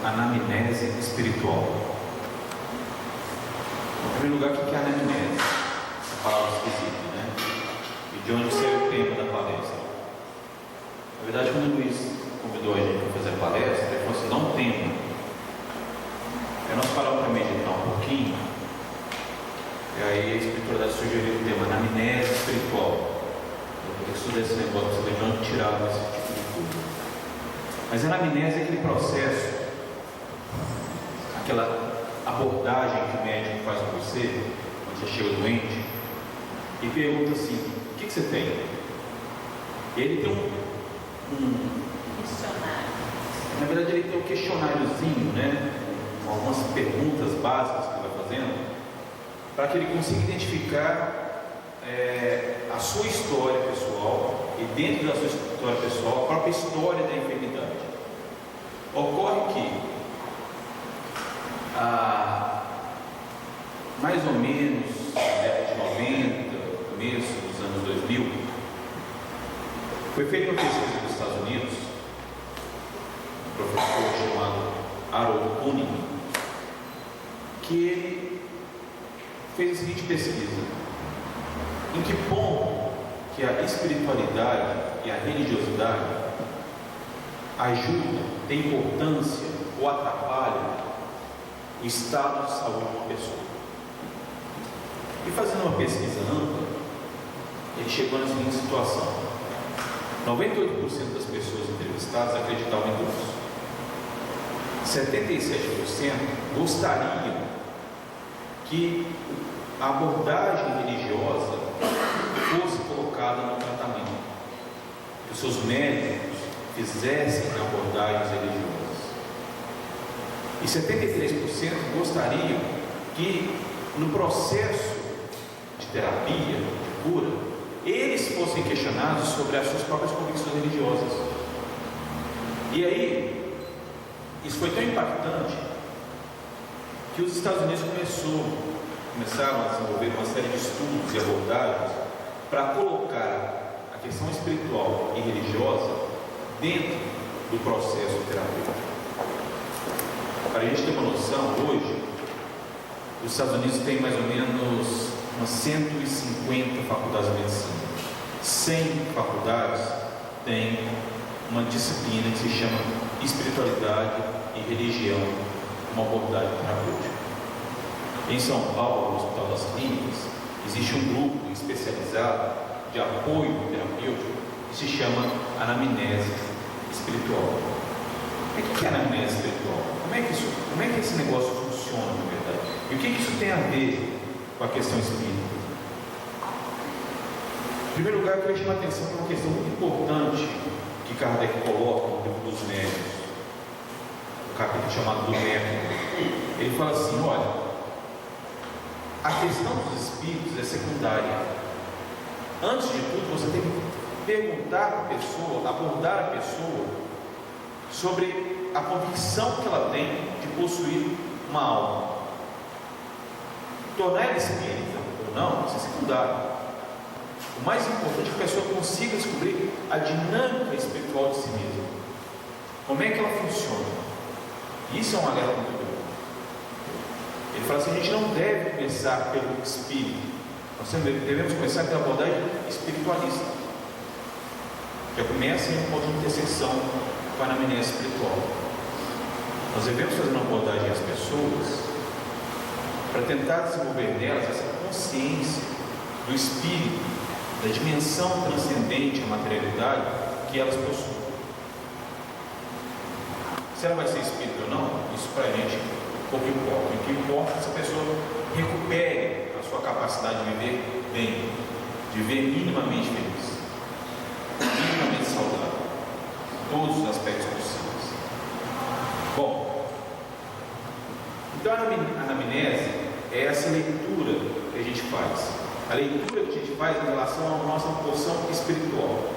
anamnese espiritual. Em primeiro lugar, o que é anamnese? Essa palavra esquisita, né? E de onde saiu o tema da palestra? Na verdade, quando o Luiz convidou a gente para fazer a palestra, ele falou assim: dá um tema. Aí nós paramos para meditar um pouquinho, e aí a espiritualidade sugeriu o tema anamnese espiritual. Eu estudei esse negócio, você vê de onde tirava esse tipo de coisa. Mas a anamnese é aquele processo, aquela abordagem que o médico faz com você, quando você chega doente, e pergunta assim: o que você tem? E ele tem um questionário. Na verdade, ele tem um questionáriozinho, né? Com algumas perguntas básicas que ele vai fazendo, para que ele consiga identificar a sua história pessoal, e dentro da sua história pessoal, a própria história da enfermidade. Ocorre que mais ou menos na década de 90, começo dos anos 2000, foi feita uma pesquisa nos Estados Unidos, um professor chamado Harold Kuhn, que ele fez a seguinte pesquisa: em que ponto que a espiritualidade e a religiosidade ajudam, tem importância ou atrapalham o estado de saúde de uma pessoa. E fazendo uma pesquisa ampla, ele chegou na seguinte situação: 98% das pessoas entrevistadas acreditavam em Deus, 77% gostariam que a abordagem religiosa fosse colocada no tratamento, que os seus médicos fizessem abordagens religiosas, e 73% gostariam que no processo de terapia, de cura, eles fossem questionados sobre as suas próprias convicções religiosas. E aí, isso foi tão impactante que os Estados Unidos começaram a desenvolver uma série de estudos e abordagens para colocar a questão espiritual e religiosa dentro do processo terapêutico. Para a gente ter uma noção, hoje os Estados Unidos têm mais ou menos umas 150 faculdades de medicina. 100 faculdades têm uma disciplina que se chama espiritualidade e religião, uma abordagem terapêutica. Em São Paulo, no Hospital das Clínicas, existe um grupo especializado de apoio terapêutico que se chama anamnese espiritual. O que é anamnese espiritual? Como é que esse negócio funciona, na verdade? E o que isso tem a ver com a questão espírita? Em primeiro lugar, eu queria chamar a atenção para uma questão muito importante que Kardec coloca no livro dos médiuns, o capítulo chamado do método. Ele fala assim: olha, a questão dos espíritos é secundária. Antes de tudo, você tem que perguntar para a pessoa, abordar a pessoa sobre a convicção que ela tem de possuir uma alma. Tornar ela espírita ou não, isso é secundário. O mais importante é que a pessoa consiga descobrir a dinâmica espiritual de si mesma. Como é que ela funciona? Isso é um alerta muito grande. Ele fala assim: a gente não deve começar pelo espírito, nós devemos começar pela abordagem espiritualista. Já começa em um ponto de interseção com a anamnese espiritual. Nós devemos fazer uma abordagem às pessoas para tentar desenvolver nelas essa consciência do espírito, da dimensão transcendente à materialidade que elas possuem. Se ela vai ser espírita ou não, isso para a gente pouco importa. O que importa é que essa pessoa recupere a sua capacidade de viver bem, de viver minimamente feliz, minimamente saudável, todos os aspectos possíveis. Bom, então a anamnese é essa leitura que a gente faz. A leitura que a gente faz em relação à nossa porção espiritual.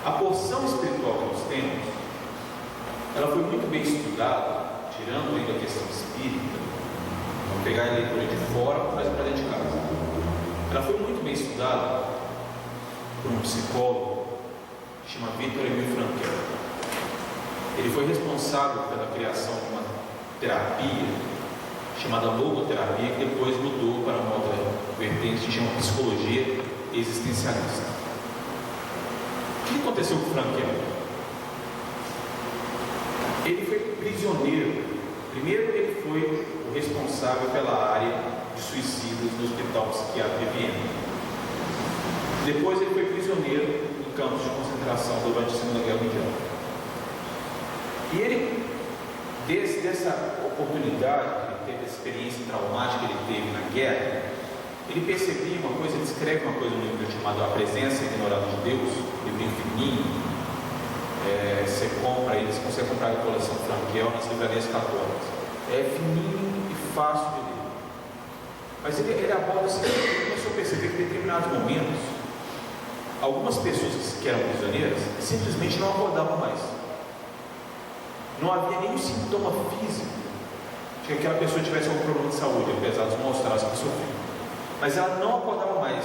A porção espiritual que nós temos, ela foi muito bem estudada, tirando aí da questão espírita. Vamos pegar a leitura de fora e trazer para dentro de casa. Ela foi muito bem estudada por um psicólogo que chama Victor Emil Frankl. Ele foi responsável pela criação de uma terapia chamada logoterapia, que depois mudou para uma outra vertente que chama psicologia existencialista. O que aconteceu com o Frankel? Ele foi prisioneiro. Primeiro, ele foi o responsável pela área de suicidas no Hospital Psiquiátrico de Viena. Depois, ele foi prisioneiro em campos de concentração durante a Segunda Guerra Mundial. E ele, desde essa oportunidade, dessa experiência traumática que ele teve na guerra, ele percebia uma coisa, ele escreve uma coisa no livro chamado A Presença Ignorada de Deus, um livro fininho. Você compra ele, você consegue comprar a coleção Frankel nas livrarias católicas. É fininho e fácil de ler. Mas ele aborda o seguinte: ele começou a perceber que em determinados momentos, algumas pessoas que eram prisioneiras simplesmente não acordavam mais. Não havia nenhum sintoma físico de que aquela pessoa tivesse algum problema de saúde, apesar de mostrar que sofria. Mas ela não acordava mais.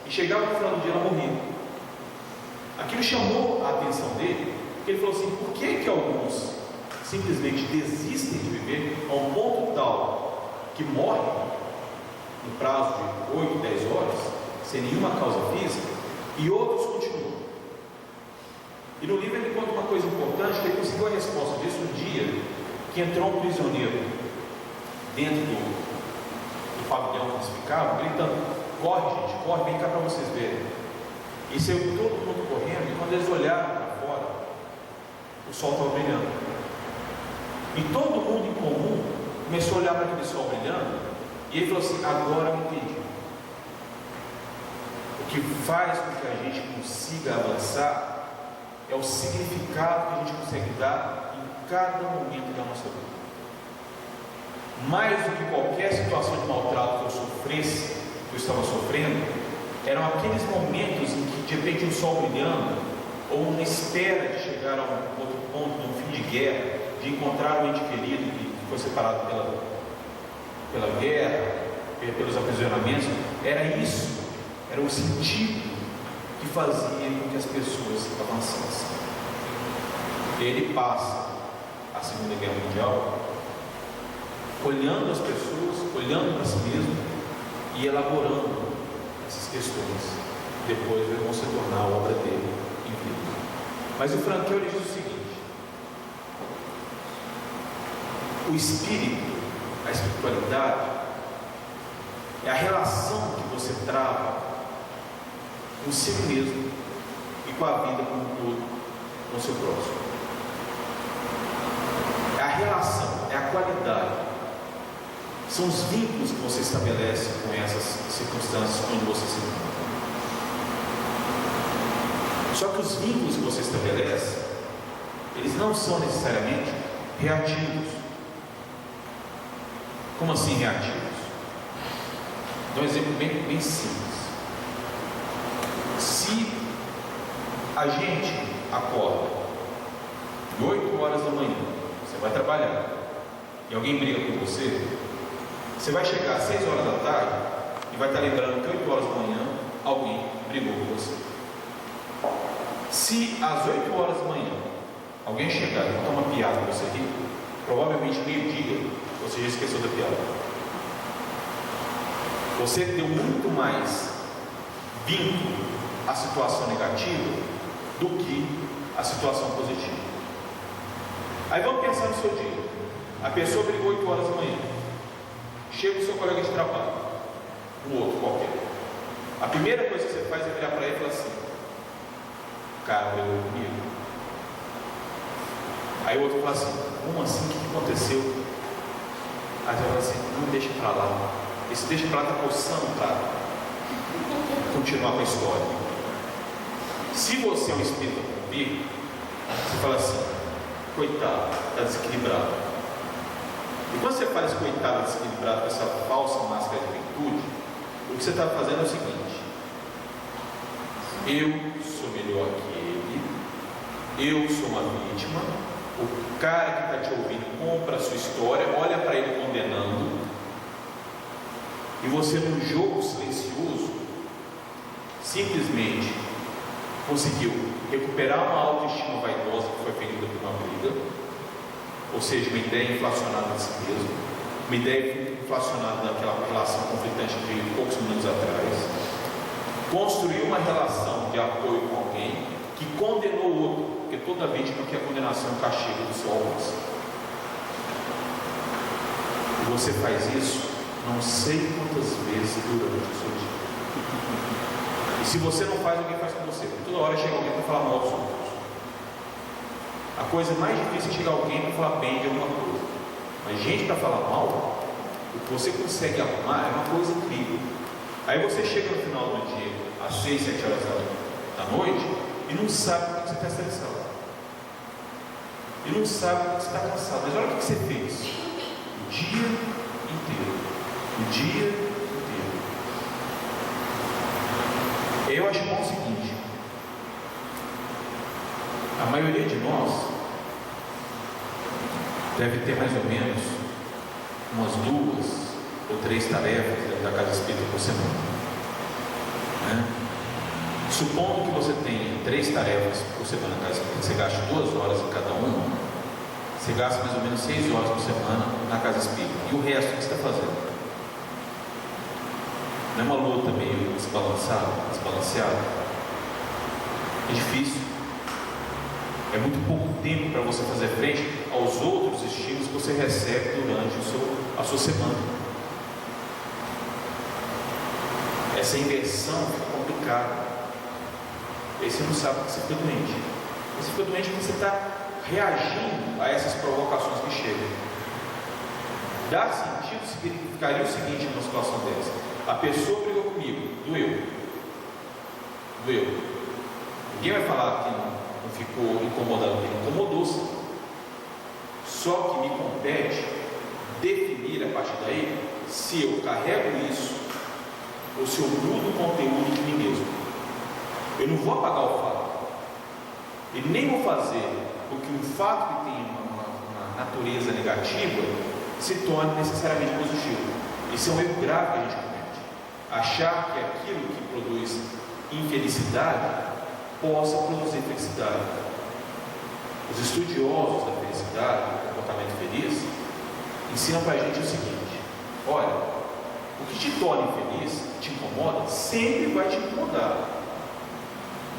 E chegava no final do dia, ela morria. Aquilo chamou a atenção dele, porque ele falou assim: por que alguns simplesmente desistem de viver a um ponto tal que morrem no prazo de 8, 10 horas, sem nenhuma causa física, e outros continuam? E no livro ele conta uma coisa importante, que ele conseguiu a resposta disso um dia que entrou um prisioneiro dentro do pavilhão que eles ficavam, gritando: corre gente, corre, vem cá para vocês verem. E saiu todo mundo correndo, e quando eles olharam para fora, o sol estava brilhando. E todo mundo em comum começou a olhar para aquele sol brilhando, e ele falou assim: agora eu entendi. O que faz com que a gente consiga avançar é o significado que a gente consegue dar em cada momento da nossa vida. Mais do que qualquer situação de maltrato que eu sofresse, que eu estava sofrendo, eram aqueles momentos em que, de repente, o sol brilhando, ou uma espera de chegar a um outro ponto, de um fim de guerra, de encontrar um ente querido que foi separado pela guerra, pelos aprisionamentos, era isso, era o sentido que fazia com que as pessoas avançassem. Ele passa a Segunda Guerra Mundial olhando as pessoas, olhando para si mesmo e elaborando essas questões. Depois vão se tornar a obra dele em vida. Mas o Frankel diz o seguinte: o espírito, a espiritualidade, é a relação que você trava consigo mesmo e com a vida como um todo, com o seu próximo. É a relação, é a qualidade, são os vínculos que você estabelece com essas circunstâncias onde você se encontra. Só que os vínculos que você estabelece, eles não são necessariamente reativos. Como assim reativos? Dou um exemplo bem simples. Se a gente acorda de 8 horas da manhã, você vai trabalhar, e alguém briga com você, você vai chegar às 6 horas da tarde e vai estar lembrando que 8 horas da manhã alguém brigou com você. Se às 8 horas da manhã alguém chegar e contar uma piada para você rir, provavelmente meio-dia você já esqueceu da piada. Você deu muito mais vínculo à situação negativa do que à situação positiva. Aí vamos pensar no seu dia. A pessoa brigou 8 horas da manhã. Chega o seu colega de trabalho, um outro qualquer. A primeira coisa que você faz é virar para ele e falar assim: cara, brigou comigo. Aí o outro fala assim: como assim? O que aconteceu? Aí você fala assim: não, deixa para lá. Esse deixa para lá está coçando para continuar com a história. Se você é um espírito convicto, você fala assim: coitado, está desequilibrado. E quando você faz coitado desequilibrado com essa falsa máscara de virtude, o que você está fazendo é o seguinte: eu sou melhor que ele, eu sou uma vítima, o cara que está te ouvindo compra a sua história, olha para ele condenando, e você, num jogo silencioso, simplesmente conseguiu recuperar uma autoestima vaidosa que foi ferida por uma briga, ou seja, uma ideia inflacionada de si mesmo, uma ideia inflacionada daquela relação conflitante de poucos minutos atrás, construir uma relação de apoio com alguém que condenou o outro, porque toda vítima quer condenação e castigo do seu alcance. E você faz isso não sei quantas vezes durante o seu dia. E se você não faz, alguém faz com você. Porque toda hora chega alguém para falar mal dos outros. A coisa mais difícil é chegar alguém para falar bem de alguma coisa. Mas gente para falar mal, o que você consegue arrumar é uma coisa incrível. Aí você chega no final do dia, às 6, 7 horas da noite, e não sabe porque você está estressado. E não sabe porque você está cansado. Mas olha o que você fez. O dia inteiro. O dia inteiro. Eu acho bom o seguinte. A maioria de nós deve ter mais ou menos umas 2 ou 3 tarefas dentro da casa espírita por semana, né? Supondo que você tenha 3 tarefas por semana na casa espírita, você gaste 2 horas em cada uma, você gasta mais ou menos 6 horas por semana na casa espírita. E o resto, o que você está fazendo? Não é uma luta meio desbalanceada? É difícil. É muito pouco tempo para você fazer frente aos outros estímulos que você recebe durante a sua semana. Essa inversão fica complicada. Aí você não sabe que você fica doente. Você fica doente porque você está reagindo a essas provocações que chegam. Dar sentido significaria o seguinte numa situação dessa: a pessoa brigou comigo, doeu. Ninguém vai falar que não ficou incomodado, porque incomodou-se. Só que me compete definir a partir daí se eu carrego isso ou se eu mudo o conteúdo de mim mesmo. Eu não vou apagar o fato e nem vou fazer com que um fato que tem uma natureza negativa se torne necessariamente positivo. Isso é um erro grave que a gente comete. Achar que aquilo que produz infelicidade possa produzir felicidade. Os estudiosos da felicidade, do comportamento feliz, ensinam para a gente o seguinte: olha, o que te torna infeliz, te incomoda, sempre vai te incomodar.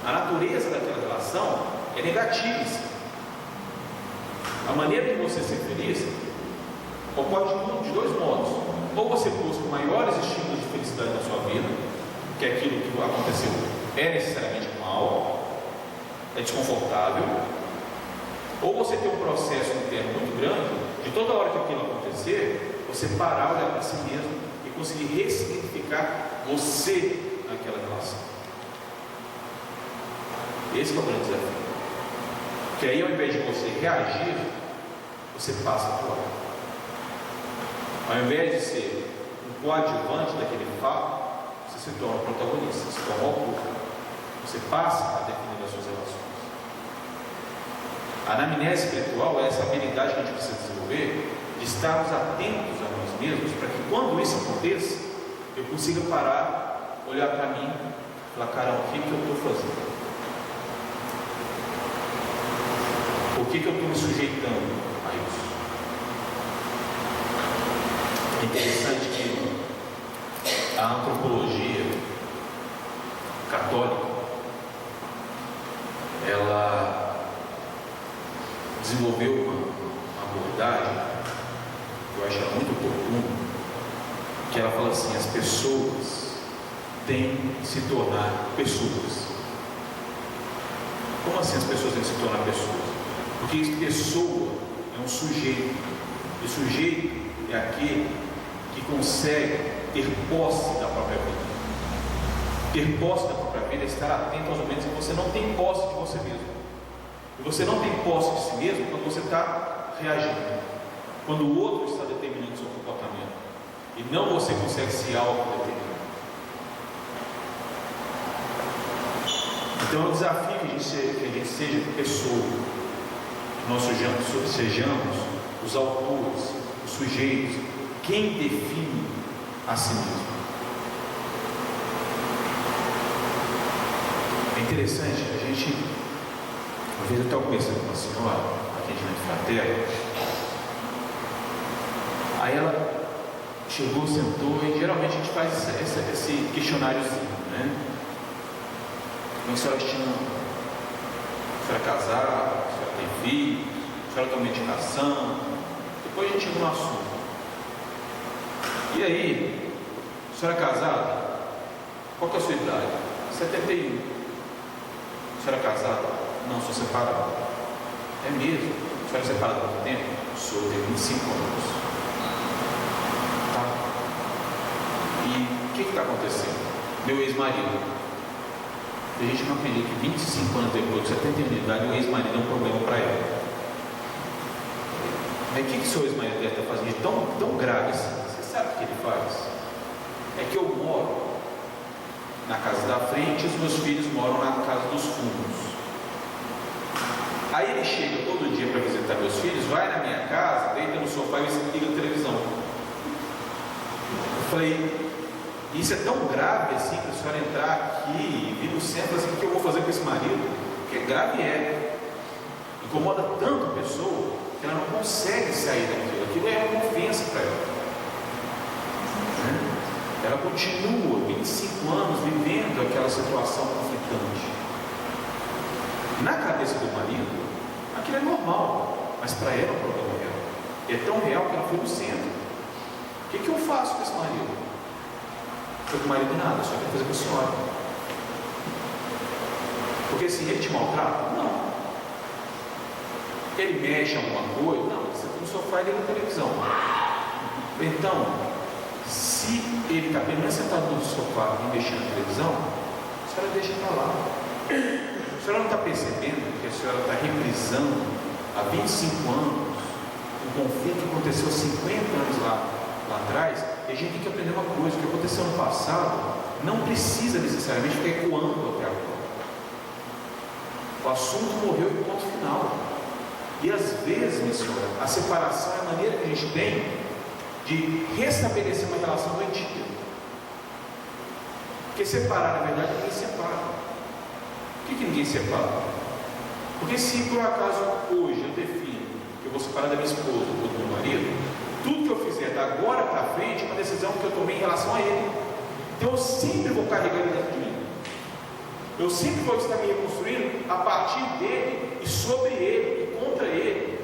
A natureza daquela relação é negativa. A maneira de você ser feliz ocorre de 2 modos. Ou você busca maiores estímulos de felicidade na sua vida, que é aquilo que aconteceu é necessariamente mal, é desconfortável, ou você tem um processo interno muito grande, de toda hora que aquilo acontecer, você parar, olhar para si mesmo e conseguir ressignificar você naquela relação. Esse é o grande desafio. Porque aí, ao invés de você reagir, você passa a atuar. Ao invés de ser um coadjuvante daquele fato, você se torna protagonista, você se torna autor. Você passa a definir as suas relações. A anamnese espiritual é essa habilidade que a gente precisa desenvolver de estarmos atentos a nós mesmos, para que quando isso aconteça, eu consiga parar, olhar para mim e falar: caramba, o que eu estou fazendo? Por que eu estou me sujeitando a isso? É interessante que a antropologia católica, ela desenvolveu uma abordagem que eu acho muito oportuna, que ela fala assim: as pessoas têm que se tornar pessoas. Como assim as pessoas têm que se tornar pessoas? Porque pessoa é um sujeito, e sujeito é aquele que consegue ter posse da própria vida. Ter posse da própria vida é estar atento aos momentos em que você não tem posse de você mesmo. E você não tem posse de si mesmo quando você está reagindo, quando o outro está determinando o seu comportamento, e não você consegue se autodeterminar. Então é um desafio que a gente seja pessoa, que nós sejamos os autores, os sujeitos, quem define a si mesmo. É interessante a gente vez eu estava conversando com uma senhora, atendimento fraterno, aí ela chegou, sentou, e geralmente a gente faz esse questionáriozinho, né? Como a senhora tinha, a senhora é casada, a senhora tem filhos, a senhora toma medicação, depois a gente chega no assunto. E aí, a senhora é casada? Qual que é a sua idade? 71. A senhora é casada? Não, sou separada. É mesmo? A senhora é separada há quanto tempo? Sou, tenho 25 anos. Tá? E o que está acontecendo? Meu ex-marido. A gente não acredita que 25 anos depois, de 71 anos de idade, o ex-marido é um problema para ela. Mas o que o seu ex-marido deve estar fazendo de tão grave assim? Você sabe o que ele faz? É que eu moro na casa da frente e os meus filhos moram na casa dos fundos. Aí ele chega todo dia para visitar meus filhos, vai na minha casa, deita no sofá e liga a televisão. Eu falei, isso é tão grave assim para a senhora entrar aqui e vir no centro assim, o que eu vou fazer com esse marido? Porque grave é. Incomoda tanto a pessoa que ela não consegue sair daquilo. Aquilo é uma ofensa para ela. Ela continua 25 anos vivendo aquela situação conflitante. Na cabeça do marido, aquilo é normal, mas para ela é um problema real. É tão real que ela foi no centro. O que eu faço com esse marido? Foi com o marido nada, só quero fazer com a senhora. Porque se ele te maltrata, não. Ele mexe em alguma coisa, não, você está no sofá e liga na televisão. Então, se ele está pelo menos sentado no sofá e mexendo na televisão, a senhora deixa para lá. A senhora não está percebendo que a senhora está reprisando há 25 anos um conflito que aconteceu há 50 anos lá atrás. E a gente tem que aprender uma coisa: o que aconteceu no passado não precisa necessariamente ficar ecoando até agora. O assunto morreu em ponto final. E às vezes, minha senhora, a separação é a maneira que a gente tem de restabelecer uma relação doentia. Porque separar, na verdade, ninguém separa. Por que ninguém separa? Porque se por acaso hoje eu defino que eu vou separar da minha esposa ou do meu marido, tudo que eu fizer da agora para frente é uma decisão que eu tomei em relação a ele. Então eu sempre vou carregar ele dentro de mim. Eu sempre vou estar me reconstruindo a partir dele e sobre ele e contra ele.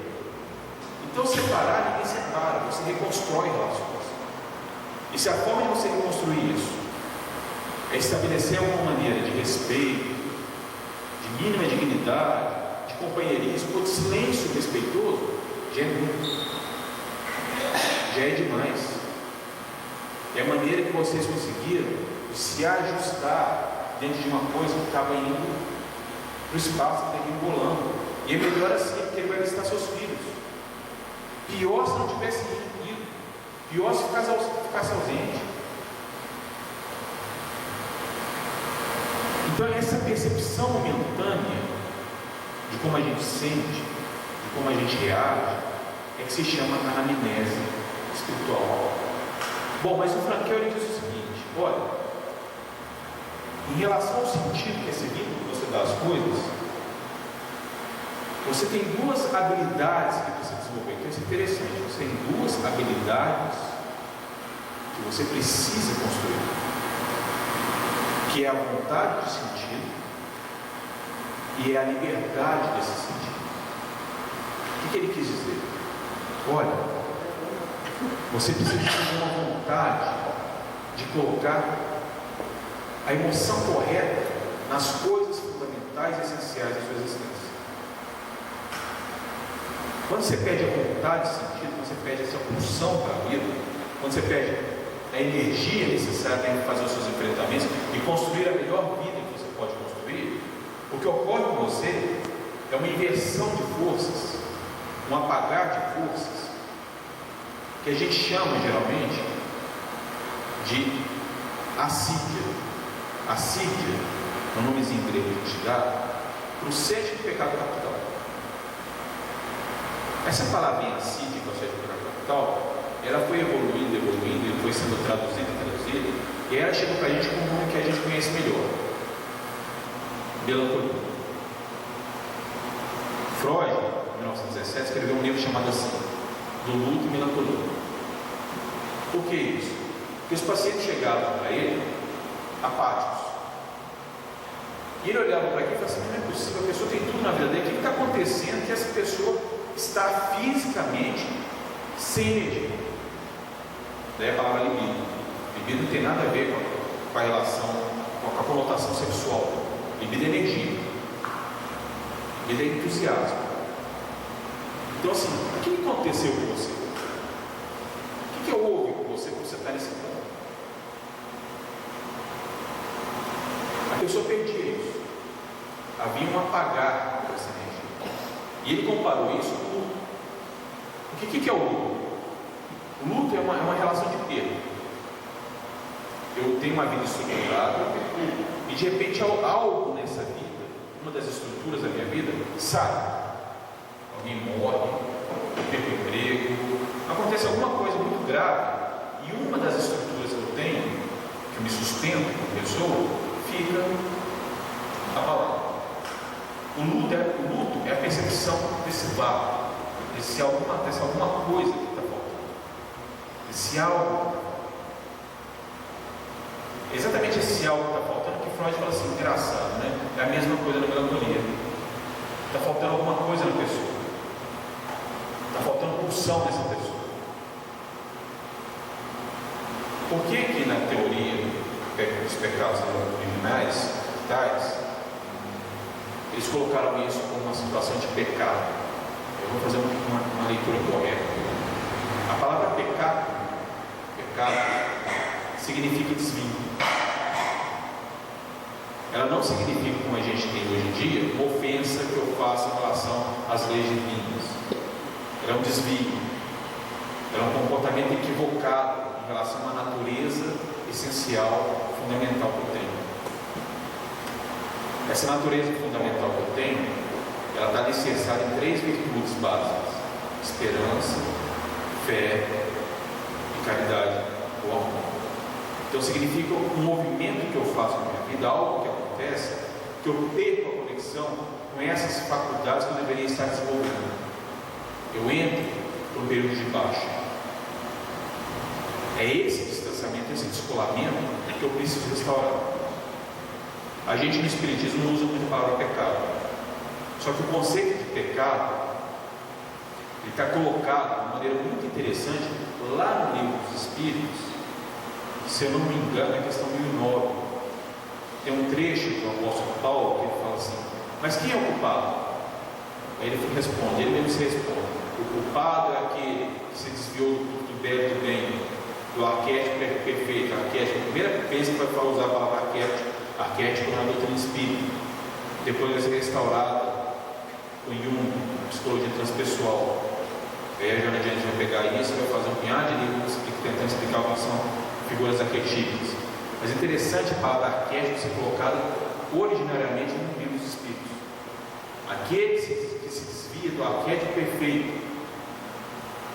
Então separar, ninguém separa, você reconstrói relações. E se a forma de você reconstruir isso é estabelecer alguma maneira de respeito, de mínima dignidade, de companheirismo, ou de silêncio respeitoso, já é muito, já é demais. É a maneira que vocês conseguiram se ajustar dentro de uma coisa que estava indo para o espaço, que estava embolando. E é melhor assim, porque ele vai visitar seus filhos. Pior se não tivesse ido. Pior se ficasse ausente. Então essa percepção momentânea de como a gente sente, de como a gente reage, é que se chama anamnese espiritual. Bom, mas o Frankel ele diz o seguinte: olha, em relação ao sentido que é seguido que você dá as coisas, você tem duas habilidades que você desenvolveu. Então isso é interessante. Você tem duas habilidades que você precisa construir, que é a vontade de sentir e é a liberdade desse sentir. O que ele quis dizer? Olha, você precisa ter uma vontade de colocar a emoção correta nas coisas fundamentais e essenciais da sua existência. Quando você perde a vontade de sentir, quando você perde essa pulsão para a vida, quando você perde a energia necessária para fazer os seus enfrentamentos e construir a melhor vida que você pode construir, o que ocorre com você é uma inversão de forças, um apagar de forças, que a gente chama geralmente de assídia. Assídia é um nomezinho grego que a gente dá para o sétimo pecado capital. Essa palavrinha assídia, que é o sétimo pecado capital, ela foi evoluindo, e foi sendo traduzida, e ela chegou para a gente com um nome que a gente conhece melhor: melancolia. 17, escreveu um livro chamado assim, Do Luto e Melancolia. Por que isso? Porque os pacientes chegavam para ele apáticos. E ele olhava para aqui e falava assim: não é possível, a pessoa tem tudo na vida dele, o que está acontecendo que essa pessoa está fisicamente sem energia? Daí a palavra libido. Libido não tem nada a ver com a relação, com a conotação sexual. Libido é energia. Libido é entusiasmo. Então assim, o que aconteceu com você? O que houve com você para você estar nesse ponto? A pessoa perdia isso. Havia um apagar dessa energia. E ele comparou isso com o luto. O que é o luto? O luto é uma relação de perda. Eu tenho uma vida estruturada e de repente algo nessa vida, uma das estruturas da minha vida, sai. Alguém morre, eu perco o emprego, acontece alguma coisa muito grave e uma das estruturas que eu tenho, que me sustenta como pessoa, fica abalada. O luto é a percepção desse vácuo, dessa alguma coisa que está faltando, desse algo. Exatamente esse algo que está faltando, que Freud fala assim, engraçado, né? É a mesma coisa na melancolia. Está faltando alguma coisa na pessoa. Está faltando pulsão nessa pessoa. Por que na teoria dos pecados criminais, tais, eles colocaram isso como uma situação de pecado? Eu vou fazer uma leitura correta. A palavra pecado significa desvio. Ela não significa, como a gente tem hoje em dia, uma ofensa que eu faço em relação às leis divinas. Ela é um desvio. Ela é um comportamento equivocado em relação à natureza essencial, fundamental que eu tenho. Essa natureza fundamental que eu tenho, ela está alicerçada em 3 virtudes básicas: esperança, fé e caridade ou amor. Então significa um movimento que eu faço na minha vida, algo que acontece, que eu perco a conexão com essas faculdades que eu deveria estar desenvolvendo. Eu entro no período de baixa. É esse distanciamento, esse descolamento que eu preciso restaurar. A gente no Espiritismo não usa muito a palavra pecado. Só que o conceito de pecado ele está colocado de uma maneira muito interessante lá no Livro dos Espíritos. Se eu não me engano, é a questão 1009. Tem um trecho do apóstolo Paulo que ele fala assim: mas quem é o culpado? Aí ele responde, ele mesmo se responde: o culpado é aquele que se desviou do belo e do bem, do arquétipo perfeito. Arquétipo, a primeira vez que vai usar a palavra arquétipo na doutrina espírita, depois vai ser restaurada com Jung, psicologia transpessoal. Aí a Joana Diante vai pegar isso e vai fazer um punhado de livros tentando explicar o que são figuras arquetípicas. Mas é interessante a palavra arquétipo ser colocada originariamente no Livro dos Espíritos. Aquele que se desvia do arquétipo perfeito,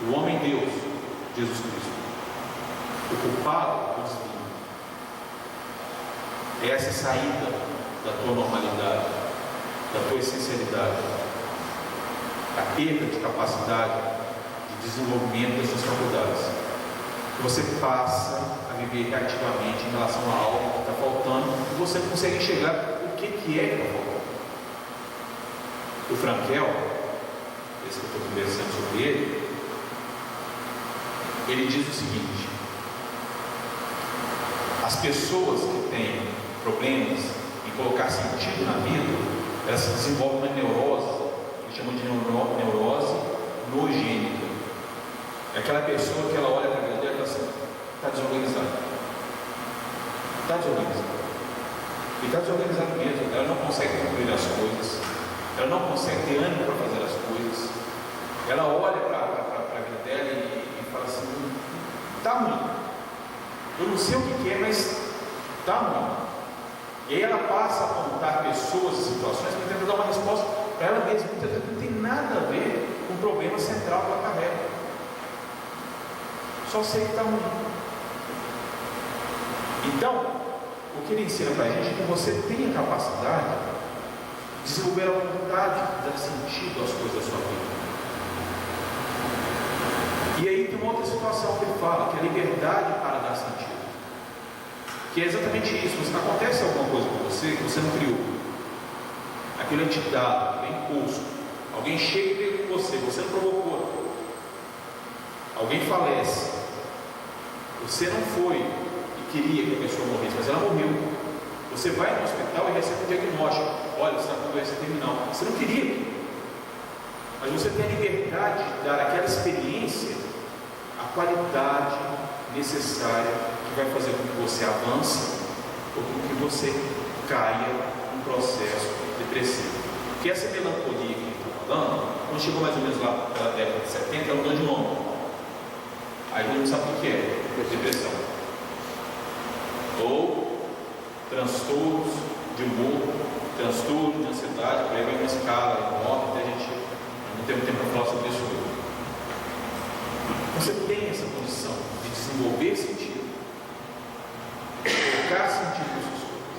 o homem-deus, Jesus Cristo. O culpado, o desvio. É essa saída da tua normalidade, da tua essencialidade, a perda de capacidade de desenvolvimento das suas faculdades. Você passa a viver ativamente em relação a algo que está faltando e você consegue enxergar o que é que está faltando. O Frankel, esse que eu estou conversando sobre ele diz o seguinte: as pessoas que têm problemas em colocar sentido na vida, elas se desenvolvem uma neurose, que chamam de neurose nogênica. É aquela pessoa que ela olha para a vida dela e fala assim: está desorganizada. Está desorganizada. E está desorganizado mesmo. Ela não consegue concluir as coisas. Ela não consegue ter ânimo para fazer as coisas. Ela olha para a vida dela e fala assim: está ruim. Eu não sei o que é, mas está ruim. E aí ela passa a apontar pessoas e situações que tenta dar uma resposta para ela mesma. Muitas vezes não tem nada a ver com o problema central que ela carrega. Só sei que está ruim. Então, o que ele ensina para a gente é que você tem a capacidade de desenvolver a vontade de dar sentido às coisas da sua vida. E aí tem uma outra situação que ele fala, que é a liberdade para dar sentido. Que é exatamente isso. Acontece alguma coisa com você que você não criou. Aquilo é te dado, aquilo é imposto. Alguém chega e briga com você, você não provocou. Alguém falece. Você não foi e queria que a pessoa morresse, mas ela morreu. Você vai no hospital e recebe um diagnóstico. Olha, você está com doença terminal. Você não queria. Mas você tem a liberdade de dar àquela experiência a qualidade necessária que vai fazer com que você avance ou com que você caia num processo depressivo. Porque essa melancolia que ele está falando, quando chegou mais ou menos lá pela década de 70, ela mudou de nome. Aí a gente não sabe o que é depressão. Ou transtornos de humor, transtorno de ansiedade, por aí vai uma escala enorme, até a gente não tem tempo para falar sobre isso hoje. Você tem essa condição de desenvolver sentido, colocar sentido nas suas coisas.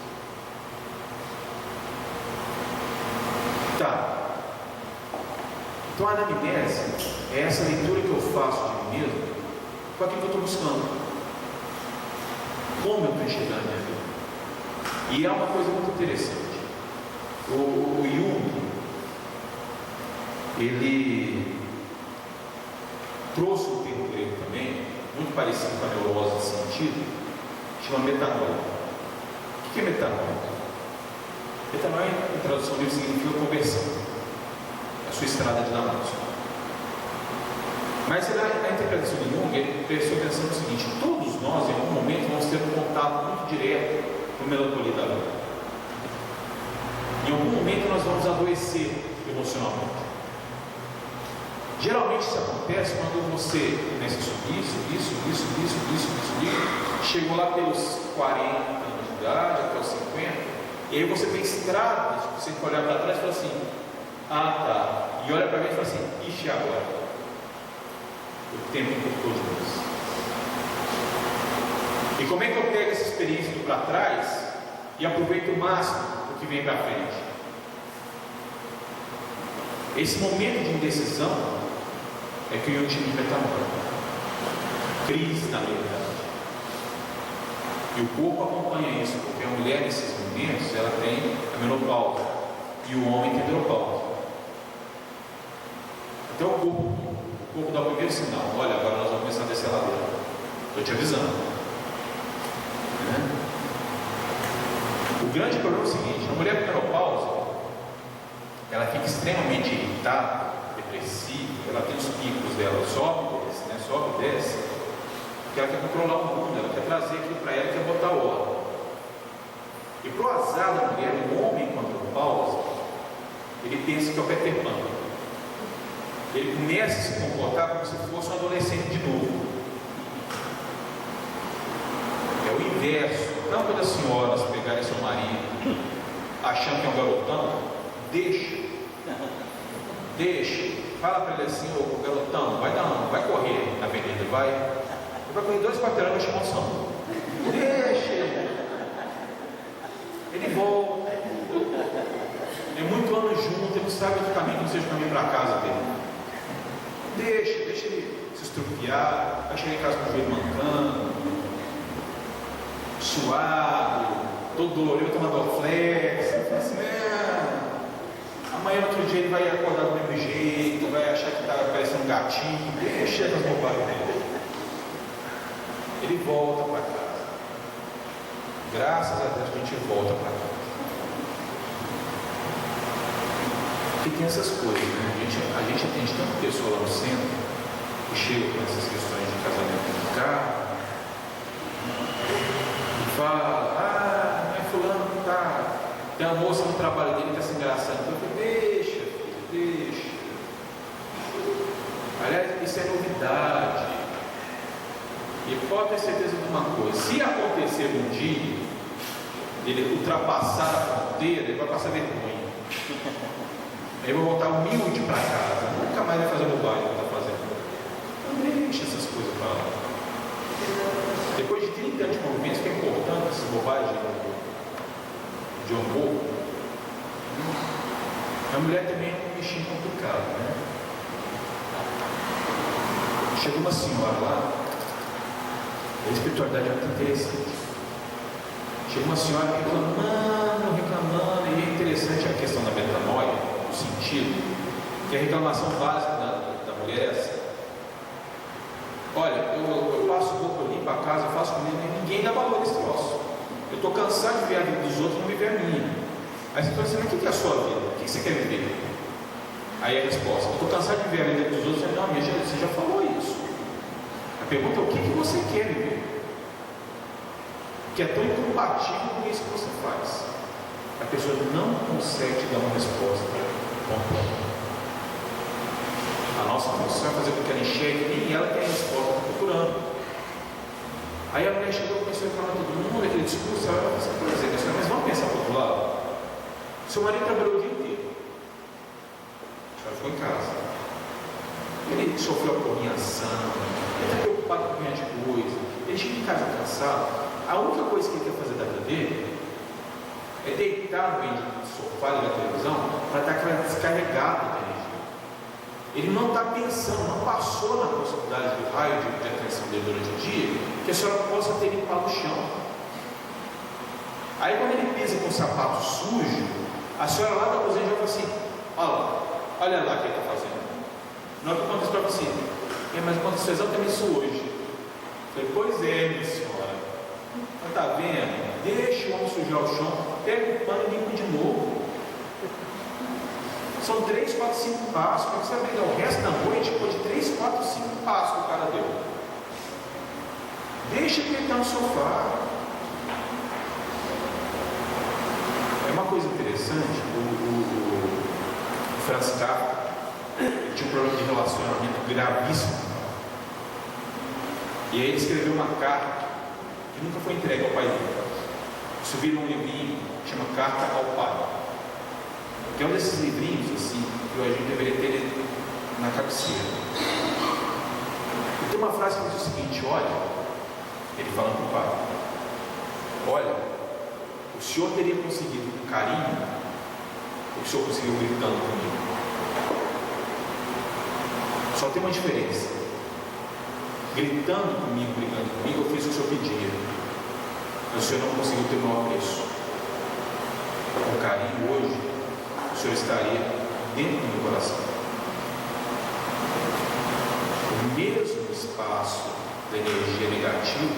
Tá. Então a anamnese é essa leitura que eu faço de mim mesmo com aquilo que eu estou buscando. Como eu estou enxergando a minha vida. E é uma coisa muito interessante. O Jung, ele trouxe um termo grego também, muito parecido com a neurose de sentido, chama metanoia. O que é metanoia? Metanoia, em tradução livre, significa conversão. É a sua estrada de Damasco. Mas a interpretação de Jung, ele prestou atenção no seguinte: todos nós, em algum momento, vamos ter um contato muito direto com a melancolia da vida. Em algum momento nós vamos adoecer emocionalmente. Geralmente isso acontece quando você começa a subir, chegou lá pelos 40 anos de idade, até os 50, e aí você tem estradas, você pode olhar para trás e fala assim: ah tá, e olha para mim e fala assim: ixi, agora o tempo encurtou demais. E como é que eu pego essa experiência do para trás e aproveito o máximo do que vem para frente? Esse momento de indecisão é que eu tive metanoia, crise da meia-idade. E o corpo acompanha isso, porque a mulher nesses momentos ela tem a menopausa e o homem tem a andropausa. Até o corpo dá o primeiro sinal: olha, agora nós vamos começar a descer a ladeira. Estou te avisando. O grande problema é o seguinte: a mulher com menopausa, ela fica extremamente irritada, depressiva, ela tem os picos dela, sobe e desce, porque ela quer controlar o mundo, ela quer trazer aquilo para ela, quer botar ordem. E para o azar da mulher, o homem com a menopausa, ele pensa que é o Peter Pan. Ele começa a se comportar como se fosse um adolescente de novo. É o inverso. Não quando as senhoras pegarem seu marido achando que é um garotão, deixa, fala para ele assim: ô garotão, vai correr na avenida, vai correr 2 quarteirões e vai chamar o som. Deixa ele volta. É muito ano junto, ele sabe do caminho que não seja o caminho para casa dele. Deixa ele se estrupiar, vai chegar em casa com o joelho mancando, suado, todo dolorido, tomando Dorflex. Assim, amanhã, outro dia, ele vai acordar do mesmo jeito, vai achar que está parecendo um gatinho. Deixa as bobagens dele. Ele volta para casa. Graças a Deus a gente volta para casa. Porque tem essas coisas, né? A gente atende tanta pessoa lá no centro que chega com essas questões de casamento de carro e fala: não é fulano que tá. Tem uma moça no trabalho dele que está se engraçando. Eu falei: deixa. Aliás, isso é novidade. E pode ter certeza de uma coisa: se acontecer um dia ele ultrapassar a fronteira, ele vai passar vergonha. Ele vai voltar humilde para casa, nunca mais vai fazer bobagem que está fazendo. Então deixa essas coisas para lá. Depois de 30 anos de convivência, que é importante essa bobagem de amor. A mulher também é um bichinho complicado, né? Chegou uma senhora lá, a espiritualidade é muito interessante. Chegou uma senhora reclamando, e é interessante a questão da metanoia, no sentido que a reclamação básica da mulher é essa: olha, eu passo roupa, eu limpo a casa, eu faço comida, ninguém dá valor a esse troço. Eu estou cansado de ver a vida dos outros, não viver a minha. Aí você fala assim: mas o que é a sua vida? O que você quer viver? Aí a resposta: eu estou cansado de ver a vida dos outros. Não, você já falou isso. A pergunta é: o que você quer viver? Que é tão incompatível com isso que você faz. A pessoa não consegue te dar uma resposta completa. A nossa função é fazer com que ela enxergue, nem ela tem a resposta, está procurando. Aí a mulher chegou e começou a falar todo mundo, aquele discurso, ela falou assim: mas vamos pensar para o outro lado. Seu marido trabalhou o dia inteiro, ela ficou em casa, ele sofreu a porrinhação, ele está preocupado com minhas coisas, ele chega em casa cansado. A única coisa que ele quer fazer da vida dele é deitar no meio do sofá e da televisão para estar descarregado da energia. Ele não está pensando, não passou na possibilidade do raio de atenção dele durante o dia, que a senhora possa ter limpado o chão. Aí quando ele pisa com o sapato sujo, a senhora lá da cozinha já fala assim: olha lá o que ele está fazendo. Na hora que eu conto isso para você: mas aconteceu exatamente isso hoje. Eu falei: pois é, minha senhora. Mas está vendo? Deixa o homem sujar o chão, pega o pano e limpa de novo. São 3, 4, 5 passos. Para você pegar o resto da noite, depois de 3, 4, 5 passos que o cara deu. Deixa ele deitar no sofá. É uma coisa interessante. O Franz Kafka tinha um problema de relacionamento gravíssimo. E aí ele escreveu uma carta que nunca foi entregue ao pai dele. Isso vira um livrinho que chama Carta ao Pai, que é um desses livrinhos assim que a gente deveria ter na cabeceira. E tem uma frase que diz o seguinte: olha, ele falando para o pai: olha, o senhor teria conseguido com carinho o que o senhor conseguiu gritando comigo. Só tem uma diferença: gritando comigo, brigando comigo, eu fiz o que o senhor pedia, mas o senhor não conseguiu ter o meu apreço. Com carinho, hoje, o senhor estaria dentro do meu coração. O mesmo espaço da energia negativa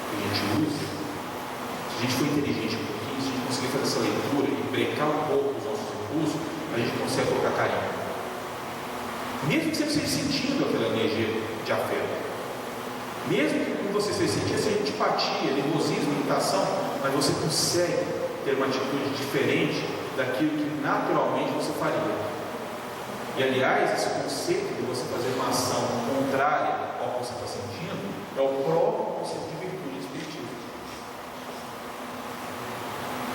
que a gente usa, se a gente for inteligente um pouquinho, se a gente conseguir fazer essa leitura e brecar um pouco os nossos impulsos, a gente consegue colocar carinho. Mesmo que você esteja sentindo aquela energia de afeto, mesmo que você esteja sentindo essa antipatia, nervosismo, irritação, mas você consegue ter uma atitude diferente daquilo que naturalmente você faria. E aliás, esse conceito de você fazer uma ação contrária ao que você está sentindo é o próprio conceito de virtude espiritismo.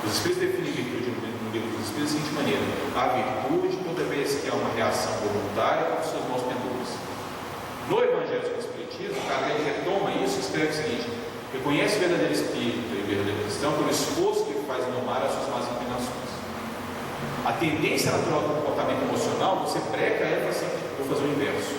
Os espíritos definem virtude no livro dos espíritos da seguinte maneira: a virtude, toda vez que há uma reação voluntária com seus maus pendores. No Evangelho do Espiritismo, Kardec retoma isso e escreve o seguinte: reconhece o verdadeiro espírito e o verdadeiro cristão pelo esforço que ele faz em domar as suas más inclinações. A tendência natural do comportamento emocional, você breca ela e fala assim: vou fazer o inverso.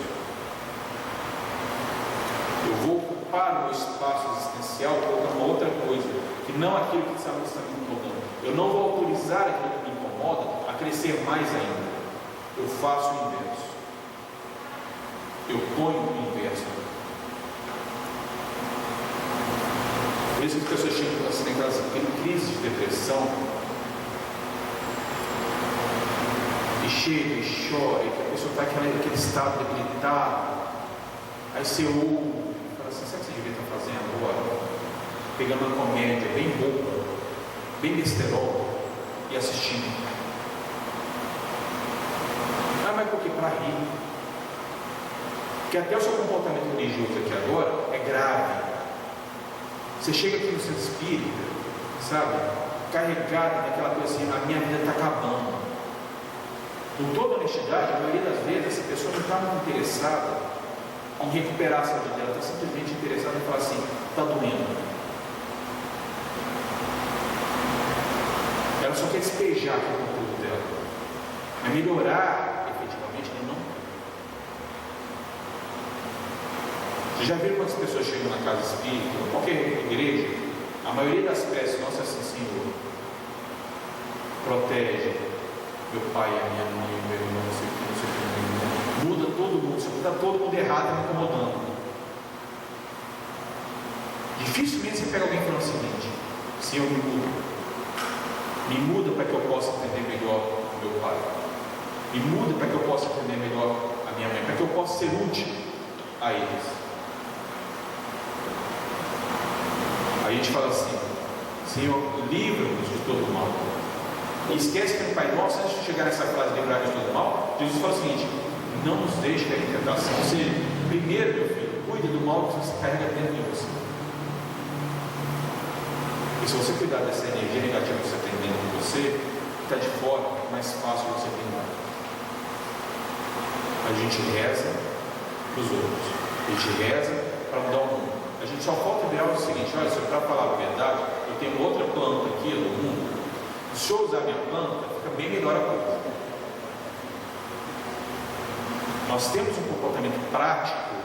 Eu vou ocupar o meu espaço existencial colocando uma outra coisa, que não aquilo que está me incomodando. Eu não vou autorizar aquilo que me incomoda a crescer mais ainda. Eu faço o inverso. Eu ponho o inverso. Por isso que as pessoas chegam assim, naquelas crises de depressão, e chega e chora, e a pessoa está naquele estado debilitado. Aí você ouve e fala assim: sabe o que você devia estar fazendo agora? Pegando uma comédia bem boba, bem besterol, e assistindo. Ah, mas por quê? Para rir. Porque até o seu comportamento religioso aqui agora é grave. Você chega aqui no seu espírito, sabe, carregado naquela coisa assim: a minha vida está acabando. Com toda honestidade, a maioria das vezes essa pessoa não está muito interessada em recuperar a saúde dela, está simplesmente interessada em falar assim: está doendo. Ela só quer despejar aquele conteúdo dela, mas melhorar efetivamente ela não. Você já viu quantas pessoas chegam na casa espírita, ou qualquer igreja? A maioria das preces nossas é assim: Senhor, protege meu pai, a minha mãe, o meu irmão, não sei o que, não sei o que, meu irmão. Muda todo mundo, se está todo mundo errado, está me incomodando. Dificilmente você pega alguém falando o seguinte: Senhor, me muda para que eu possa entender melhor o meu pai, me muda para que eu possa entender melhor a minha mãe, para que eu possa ser útil a eles. Aí a gente fala assim: Senhor, livra-nos de todo mal. E esquece que no Pai Nosso, antes de chegar nessa frase, livrar-nos de todo mal, Jesus fala o seguinte: não nos deixe cair em tentação. Ou seja, primeiro, meu filho, cuide do mal que você carrega dentro de você. E se você cuidar dessa energia negativa que você tem dentro de você, que está de fora, é mais fácil você cuidar. A gente reza para os outros, a gente reza para mudar o mundo. A gente só falta ver algo o seguinte: olha, se eu para falar a verdade, eu tenho outra planta aqui no mundo. Se eu usar minha planta, fica bem melhor a coisa. Nós temos um comportamento prático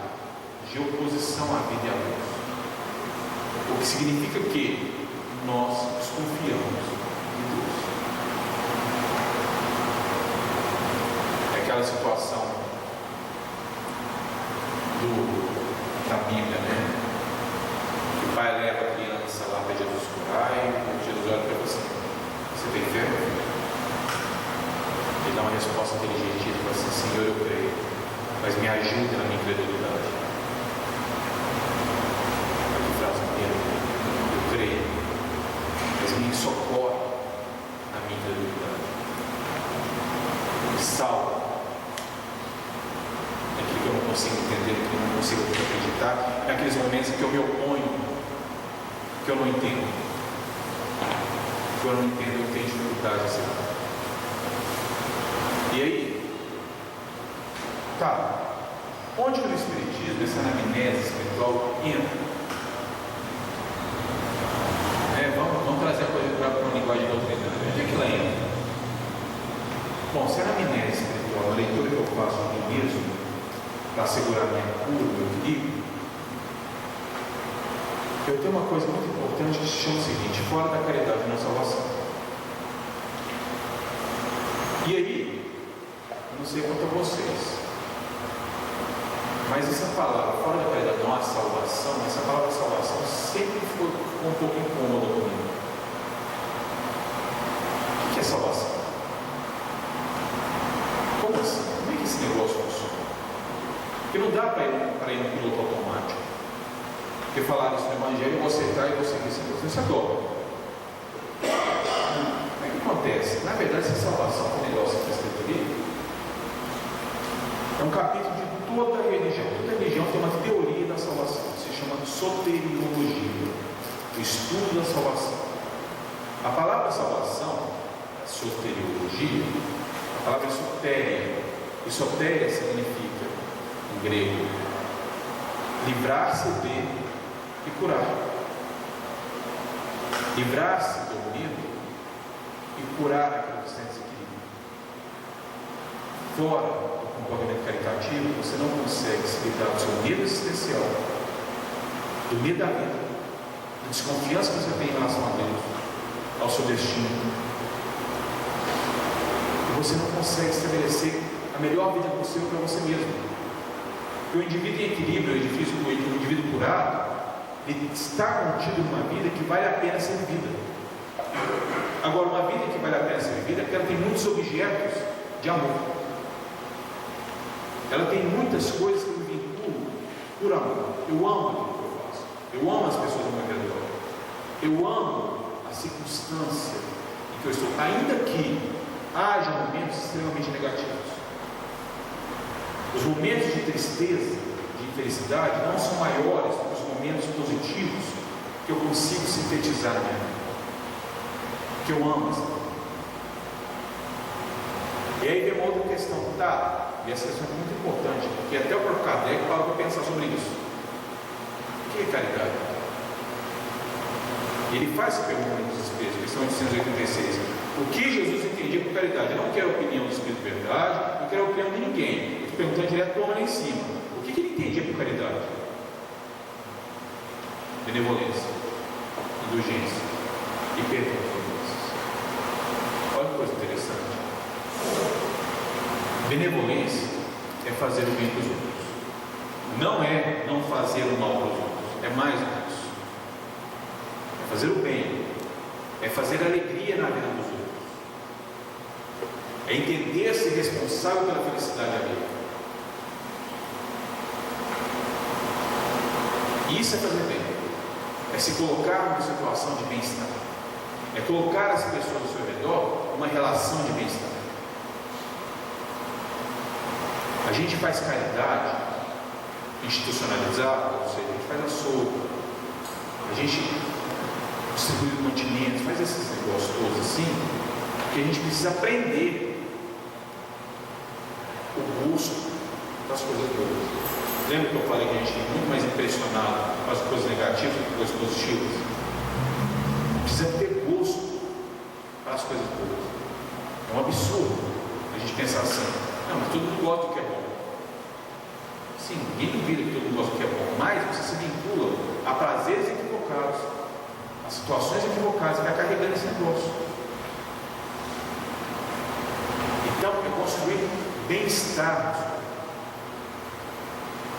de oposição à vida e à luz, o que significa que nós desconfiamos de Deus. É aquela situação da Bíblia, né? Que o pai leva a criança lá para Jesus curar, e Jesus olha para você: você tem fé? Ele dá uma resposta inteligente, ele fala assim: Senhor, eu creio, mas me ajuda na minha incredulidade. Olha que frase bonita: eu creio, mas me socorre na minha incredulidade. Me salva naquilo que eu não consigo entender, naquilo que eu não consigo acreditar, naqueles momentos em que eu me oponho, que eu não entendo. Eu não entendo, eu tenho dificuldade assim. E aí, tá, onde que no Espiritismo, essa anamnese espiritual entra? Vamos trazer a coisa para uma linguagem doutrinária. Onde é que ela entra? Bom, se a anamnese espiritual, a leitura que eu faço de mim mesmo, para assegurar minha cura, meu equilíbrio, eu tenho uma coisa muito importante que se chama o seguinte: fora da caridade não há salvação. E aí, eu não sei quanto a vocês, mas essa palavra, fora da caridade não há salvação, essa palavra salvação sempre ficou um pouco incômoda comigo. O que é salvação? Como assim? Como é que esse negócio funciona? Porque não dá para ir no piloto automático. Porque falaram isso no Evangelho, eu vou aceitar e vou seguir sem você adora. O que acontece? Na verdade, essa salvação, o negócio que está escrito ali, é um capítulo de toda a religião. Toda religião tem uma teoria da salvação, se chama soteriologia, o estudo da salvação. A palavra salvação, soteriologia, a palavra é sotéria, e sotéria significa, em grego, livrar-se de e curar. Livrar-se do medo e curar aquilo que está em desequilíbrio. Fora do comportamento caritativo, você não consegue se livrar do seu medo existencial, do medo da vida, da desconfiança que você tem em relação a Deus, ao seu destino. E você não consegue estabelecer a melhor vida possível para você mesmo. Porque o indivíduo em equilíbrio, o indivíduo curado, ele está contido numa vida que vale a pena ser vivida. Agora, uma vida que vale a pena ser vivida é porque ela tem muitos objetos de amor. Ela tem muitas coisas que me vinculam por amor. Eu amo aquilo que eu faço. Eu amo as pessoas ao meu redor. Eu amo a circunstância em que eu estou, ainda que haja momentos extremamente negativos. Os momentos de tristeza, de infelicidade, não são maiores do que os momentos positivos que eu consigo sintetizar na minha vida. Que eu amo essa vida. E aí vem uma outra questão, tá? E essa questão é muito importante, porque até o próprio Kardec fala para pensar sobre isso. O que é caridade? E ele faz essa pergunta nos Espíritos, questão 886. O que Jesus entendia por caridade? Eu não quero a opinião do Espírito de verdade, não quero a opinião de ninguém. Eu estou perguntando direto para o homem lá em cima. O que ele entendia por caridade? benevolência, indulgência e perdão das ofensas. Olha que coisa interessante. Benevolência é fazer o bem para os outros. Não é não fazer o mal para os outros. É mais do que isso. É fazer o bem. É fazer alegria na vida dos outros. É entender-se responsável pela felicidade alheia. Isso é fazer bem. É se colocar numa situação de bem-estar. É colocar as pessoas ao seu redor numa relação de bem-estar. A gente faz caridade institucionalizada, ou seja, a gente faz açougue, a gente distribui mantimentos, faz esses negócios todos assim, porque a gente precisa aprender o gosto das coisas boas. Lembra que eu falei que a gente tem muito mais impressionado com as coisas negativas do que com as positivas? Precisa ter gosto para as coisas boas. É um absurdo a gente pensar assim: não, mas todo mundo gosta do que é bom. Sim, ninguém duvida que todo mundo gosta do que é bom, mas você se vincula a prazeres equivocados, a situações equivocadas, e vai carregando esse negócio. Então, é construir bem-estar.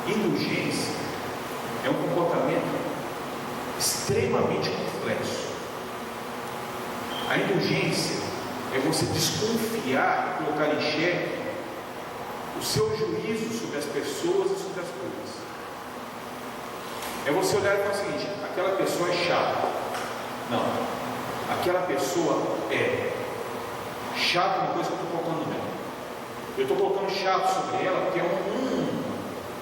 Indulgência é um comportamento extremamente complexo. A indulgência é você desconfiar e colocar em xeque o seu juízo sobre as pessoas e sobre as coisas. É você olhar e falar o seguinte: aquela pessoa é chata. Não, aquela pessoa é chata, uma coisa que eu estou colocando nela. Eu estou colocando chato sobre ela porque é um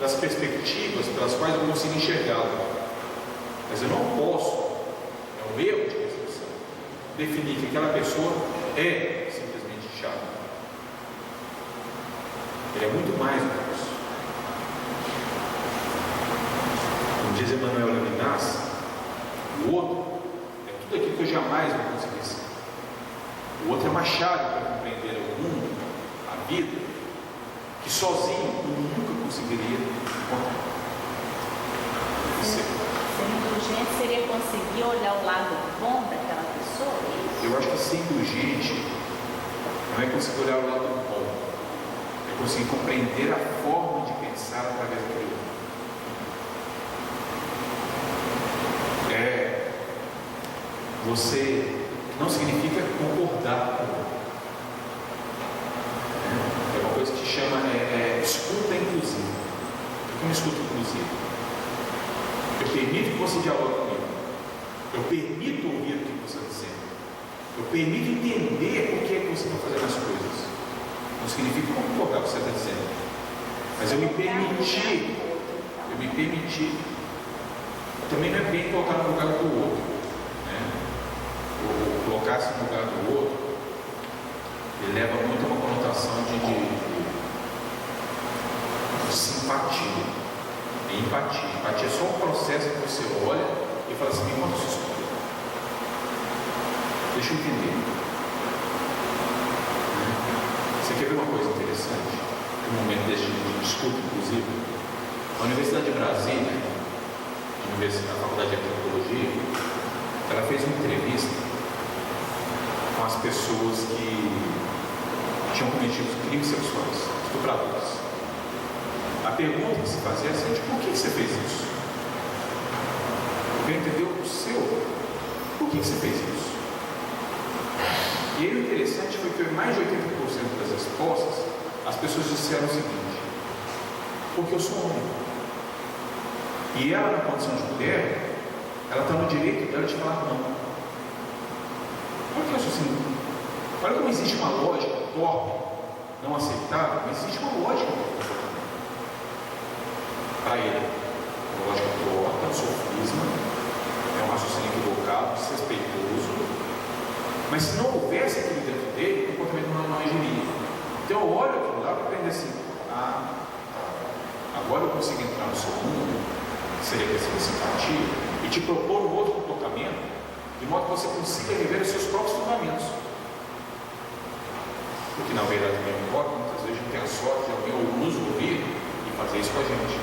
das perspectivas pelas quais eu consigo enxergá-la. Mas eu não posso, é um erro de percepção, definir que aquela pessoa é simplesmente chata. Ele é muito mais do que isso. Como diz Emmanuel Levinas, o outro é tudo aquilo que eu jamais vou conseguir ser. O outro é uma chave para compreender o mundo, a vida, que sozinho eu nunca conseguiria encontrar. Ser indulgente seria conseguir olhar o lado bom daquela pessoa? Eu acho que ser indulgente não é conseguir olhar o lado bom, é conseguir compreender a forma de pensar através daquilo. Você não significa concordar com o outro. É uma coisa que se chama escuta inclusiva. O que é uma escuta inclusiva? Eu permito que você dialogue comigo. Eu permito ouvir o que você está dizendo. Eu permito entender o que é que você está fazendo as coisas. Não significa concordar com o que você está dizendo. Mas eu me permitir. Também não é bem colocar no lugar do outro. Né? Ou colocar-se no lugar do outro, ele leva muito a uma conotação de simpatia e empatia. Empatia é só um processo que você olha e fala assim: me conta a sua história. Deixa eu entender. Você quer ver uma coisa interessante? Um momento desse de escuta, inclusive. A Universidade de Brasília, a Faculdade de Antropologia, ela fez uma entrevista com as pessoas que tinham cometido crimes sexuais, estupradores. A pergunta que se fazia é a seguinte: por que você fez isso? Eu quero entender o seu. Por que você fez isso? E aí o interessante foi que mais de 80% das respostas, as pessoas disseram o seguinte: porque eu sou homem. E ela, na condição de mulher, ela está no direito dela de falar não. Olha que raciocínio. Olha como existe uma lógica torpe, não aceitável, mas existe uma lógica para ele. Uma lógica torta, um sofisma, é um raciocínio equivocado, desrespeitoso. Mas se não houvesse aquilo dentro dele, o comportamento não agiria. Então eu olho aquilo lá para aprender assim: agora eu consigo entrar no seu mundo, seria questão de simpatia, e te propor um outro comportamento, de modo que você consiga rever os seus próprios fundamentos. Porque na verdade também importa, muitas vezes a gente tem a sorte de alguém ou nos ouvir e fazer isso com a gente.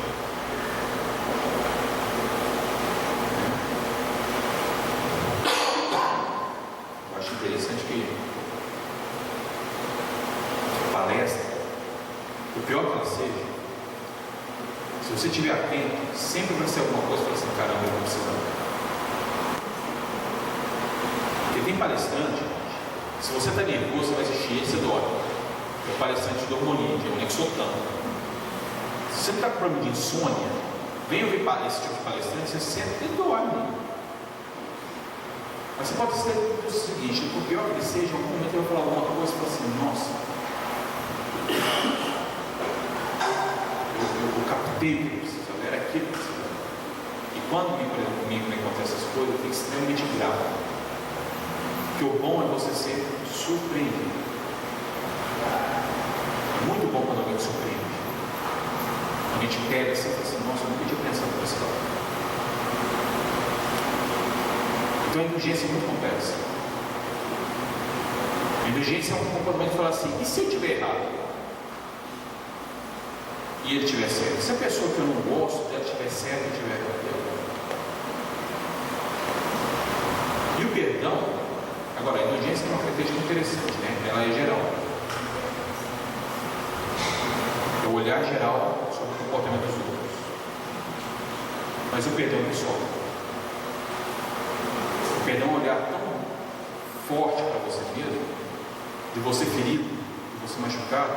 Se você estiver atento, sempre vai ser alguma coisa para assim, caramba, eu vou precisar. Porque tem palestrante, se você está nervoso, você vai assistir ele, você dorme. É o palestrante de hormonia, que é o Nexotan. Se você está com problema de insônia, vem ouvir esse tipo de palestrante, você senta e dorme. Mas você pode ser o seguinte, por pior que ele seja, em algum momento ele vai falar alguma coisa e fala assim, nossa, eu captei o que eu precisava, era aquilo que eu precisava. E quando comigo me acontecem essas coisas, eu fico extremamente grato. Porque o bom é você ser surpreendido. É muito bom quando alguém te surpreende. A gente pega assim e fala assim, nossa, eu nunca tinha pensado por esse lado. Então a indulgência é muito complexa. A indulgência é um comportamento que fala assim, e se eu estiver errado? E ele estiver certo? Se a pessoa que eu não gosto dela estiver certa e estiver errado? E o perdão, agora a indulgência é uma característica interessante, né? Ela é geral. É o olhar geral sobre o comportamento dos outros. Mas o perdão é pessoal. Perdão é um olhar tão forte para você mesmo, de você ferido, de você machucado,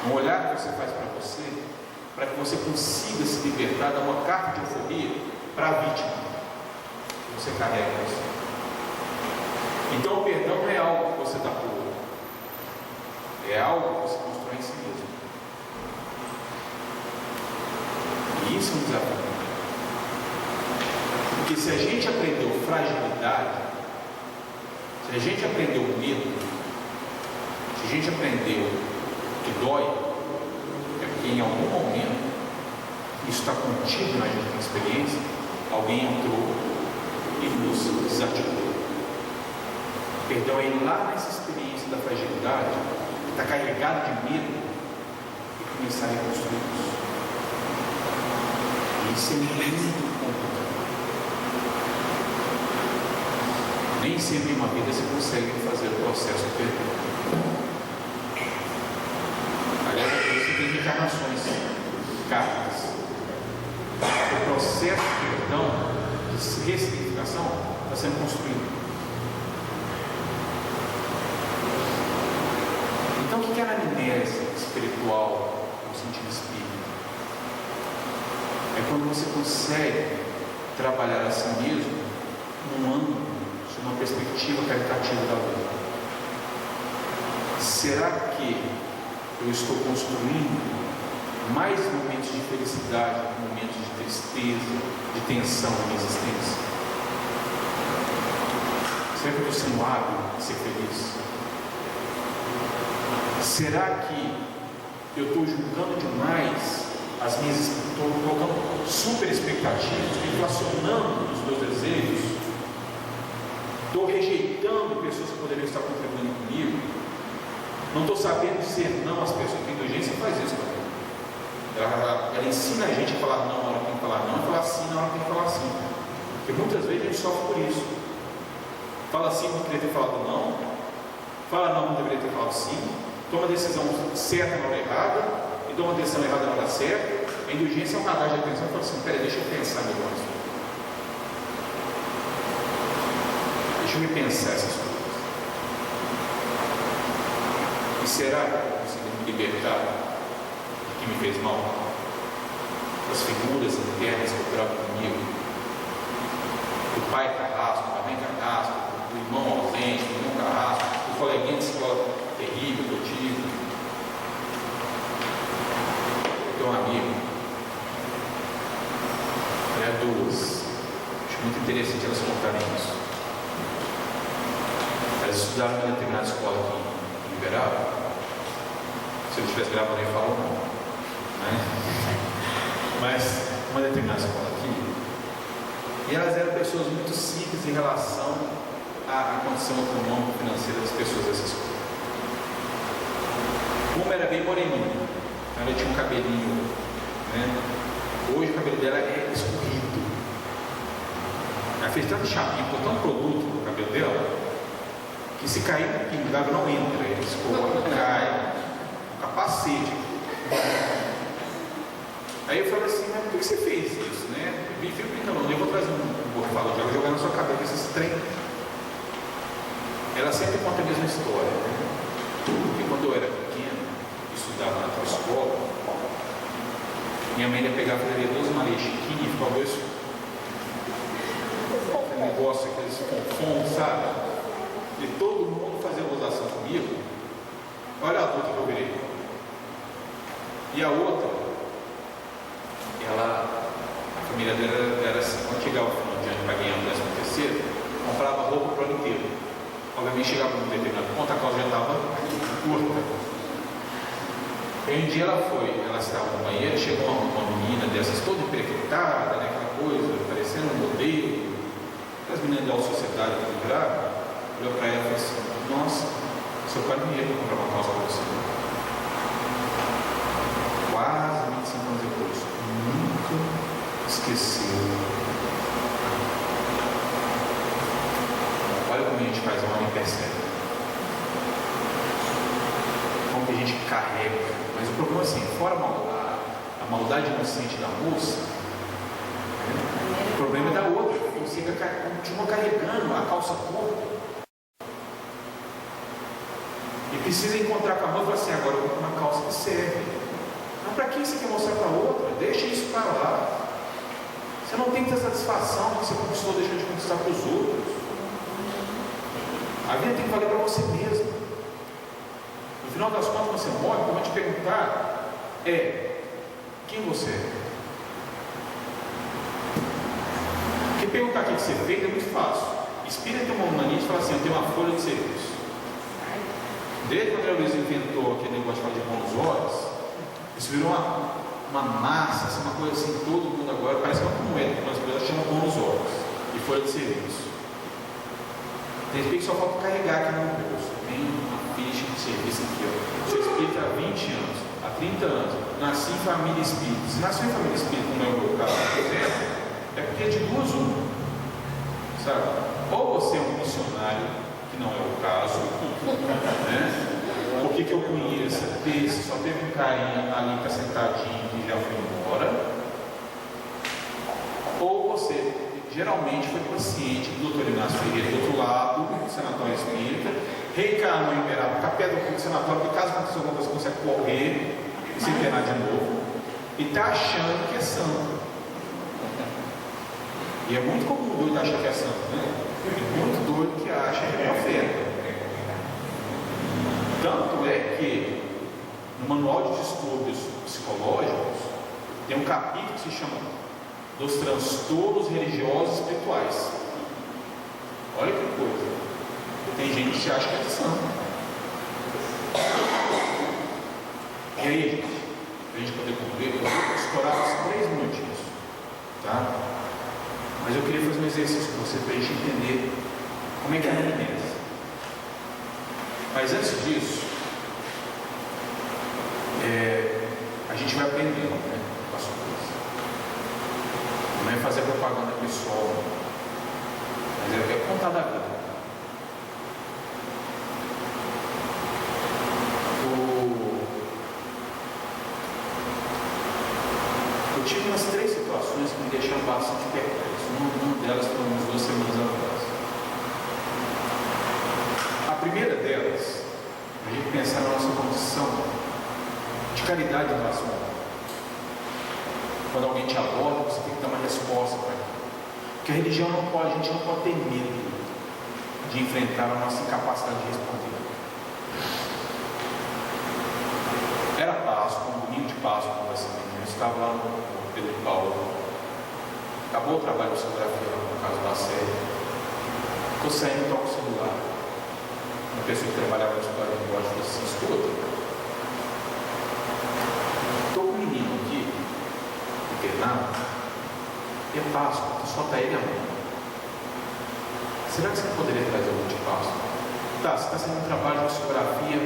um olhar que você faz para você, para que você consiga se libertar, dar uma carta de euforia para a vítima que você carrega em você. Então o perdão não é algo que você dá para o outro, é algo que você constrói em si mesmo. E isso é um desafio. Porque se a gente aprendeu fragilidade, se a gente aprendeu medo, se a gente aprendeu que dói, é porque em algum momento isso está contido na gente na experiência, alguém entrou e nos desarticulou. Perdão é ir lá nessa experiência da fragilidade, que está carregado de medo, e começar a reconstruir isso. E isso é muito complicado. Nem sempre em uma vida você consegue fazer o processo de perdão. Aliás, você tem reencarnações, cartas. O processo de perdão, de ressignificação, está sendo construído. Então, o que é a anamnese espiritual no sentido espírita? É quando você consegue trabalhar a si mesmo num ângulo, uma perspectiva caritativa da vida. Será que eu estou construindo mais momentos de felicidade, momentos de tristeza, de tensão na minha existência? Será que eu estou sendo hábil de ser feliz? Será que eu estou julgando demais as minhas, estou colocando super expectativas, estou inflacionando os meus desejos? Estou rejeitando pessoas que poderiam estar contribuindo comigo. Não estou sabendo dizer não às pessoas. A indulgência faz isso para mim. Ela ensina a gente a falar não na hora que tem que falar não, e falar sim na hora que tem que falar sim. Porque muitas vezes a gente sofre por isso. Fala sim quando deveria ter falado não, fala não quando deveria ter falado sim, toma a decisão certa na hora errada e toma a decisão errada na hora certa. A indulgência é um radar de atenção e fala assim, peraí, deixa eu pensar melhor isso. Deixa eu me pensar essas coisas. E será que eu consigo me libertar do que me fez mal? Das figuras internas que eu trago comigo? Do pai carrasco, da mãe carrasco, do irmão ausente, do irmão carrasco, do coleguinha de escola terrível que eu tive. Eu tenho um amigo, duas. Acho muito interessante elas contarem isso. Elas estudaram em uma determinada escola aqui em Ribeirão. Se eu estivesse gravando, eu ia falar não. Mas uma determinada escola aqui. E elas eram pessoas muito simples em relação à condição econômica e financeira das pessoas dessa escola. Uma era bem moreninha, então ela tinha um cabelinho, né? Hoje o cabelo dela é escorrido. Ela fez tanto chapinha, botou um produto no cabelo dela, que se cair um pingo d'água não entra, ele escorre, cai, um capacete. Aí eu falei assim, mas por que você fez isso, né? Eu fico brincando, eu vou trazer um borrifador de água e jogar na sua cabeça esse trem. Ela sempre conta a mesma história, né? Porque quando eu era pequeno, estudava na escola, minha mãe ia pegar a fazer 12 Maria Chiquinha e ficava dois negócio que eles confundem, sabe? E todo mundo fazia gozação comigo. Olha a adulta que eu virei. E a outra, a família dela era assim, quando chegava o final de ano para ganhar o 13º, comprava roupa para o ano inteiro. Obviamente chegava num determinado ponto, a calça já estava curta. E um dia ela estava no banheiro, chegou uma menina dessas toda empreguitada, né, aquela coisa, parecendo um modelo. As meninas da alta sociedade que viraram, olhou para ela e falou assim, nossa, seu pai não ia comprar uma calça para você. Quase 25 anos depois, nunca esqueceu. Olha como a gente faz a homem percebe. Como que a gente carrega. Mas o problema é assim, fora a maldade inocente da moça, o problema é da outra, que você continua carregando a calça curta. E precisa encontrar com a mão e falar assim, agora eu vou com uma calça que serve. Mas para que você quer mostrar para a outra? Deixa isso para lá. Você não tem que ter satisfação que você conquistou, deixa de conquistar para os outros. A vida tem que valer para você mesmo. No final das contas, você morre, como eu te perguntar, quem você é? Porque perguntar o que você fez é muito fácil. Espírita tem uma mania de falar assim, eu tenho uma folha de serviço. Desde quando a Luiz inventou aquele negócio de falar de bons olhos, isso virou uma massa, assim, uma coisa assim, todo mundo agora, parece que é uma moeda, mas as pessoas chamam bons olhos e folha de serviço. Tem gente que só falta carregar aqui no bolso. Tem uma ficha de serviço aqui, ó. Sou espírita há 20 anos, há 30 anos, nasci em família espírita. Se nasceu em família espírita, como é o meu caso, por exemplo, é porque é de duas uma. Sabe? Ou você é um missionário, que não é o caso, né? O que eu conheço desse só teve um carinha ali que está sentadinho e já foi embora. Ou você geralmente foi paciente do Dr. Inácio Ferreira do outro lado, do sanatório espírita, reencarnou em Uberaba, ficar perto do sanatório, porque caso aconteça alguma coisa, você consegue correr e se internar de novo, e está achando que é santo. E é muito comum o doido achar que é santo, né? É muito doido que acha que é profeta. Tanto é que no manual de distúrbios psicológicos tem um capítulo que se chama dos transtornos religiosos espirituais. Olha que coisa. Tem gente que acha que é santo. E aí, gente, para a gente poder concluir, eu vou estourar os 3 minutinhos, tá? Mas eu queria fazer um exercício com você para a gente entender como é que é a renúncia. Mas antes disso, a gente vai aprendendo, né, com as coisas. Não é fazer propaganda pessoal, mas é contar da vida. Eu tive umas 3 situações que me deixaram bastante perplexo. Uma delas foi umas 2 semanas atrás. A primeira delas, a gente pensar na nossa condição de caridade em relação ao outro. Quando alguém te aborda, você tem que dar uma resposta para ele. Porque a religião não pode, a gente não pode ter medo de enfrentar a nossa incapacidade de responder. Era Páscoa, um domingo de Páscoa, eu estava lá no Pedro Paulo. Acabou o trabalho de fotografia lá no caso da série. Estou saindo, toco o celular. Uma pessoa que trabalhava no escritório de negócio falou assim: escuta, estou com um menino aqui, internado, é Páscoa, só está ele e a mãe. Será que você poderia trazer o de Páscoa? Tá, você está saindo um trabalho de fotografia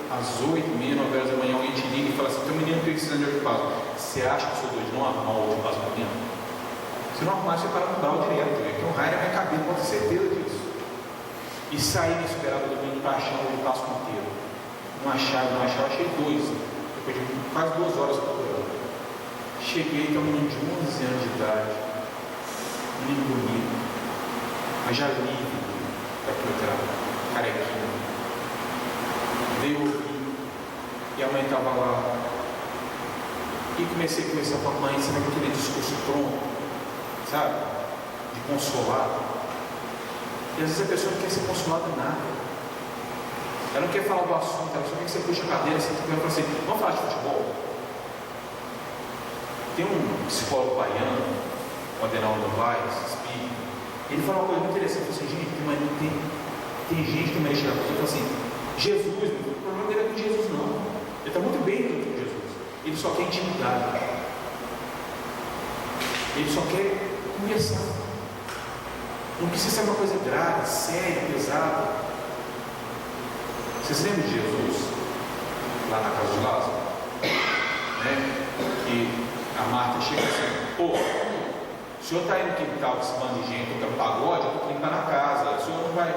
às 8h30, 9h da manhã, alguém te liga e fala assim: teu menino precisa de Páscoa. Você acha que o seu doido não arrumar o de Páscoa amanhã? Se não arrumar, você para no grau direto. Então o raio na minha cabeça, pode ter certeza disso. E saí inesperado do domingo para achar o de Páscoa inteiro. Não achava, achei 2. Depois de quase 2 horas procurando. Cheguei, tem um menino de 11 anos de idade, um menino bonito, mas já livre daquilo que era carequinha. Veio ouvir, e a mãe estava lá. E comecei a conversar com a mãe, sabe aquele discurso pronto, sabe? De consolar. E às vezes a pessoa não quer ser consolada em nada. Ela não quer falar do assunto, ela só quer que você puxe a cadeira, você fala assim, vamos falar de futebol? Tem um psicólogo baiano, o Adenaldo Novaes, espírita, ele fala uma coisa muito interessante, ele fala assim, gente, tem gente que mexe na coisa, ele fala assim, Jesus, o problema dele é com Jesus não. Ele está muito bem junto com Jesus. Ele só quer intimidade. Ele só quer conversar. Não precisa ser uma coisa grave, séria, pesada. Vocês lembram de Jesus? Lá na casa de Lázaro? Né? Que a Marta chega assim, pô, o senhor está aí no quintal com esse bando de gente, tocando pagode, eu estou limpando na casa, o senhor não vai.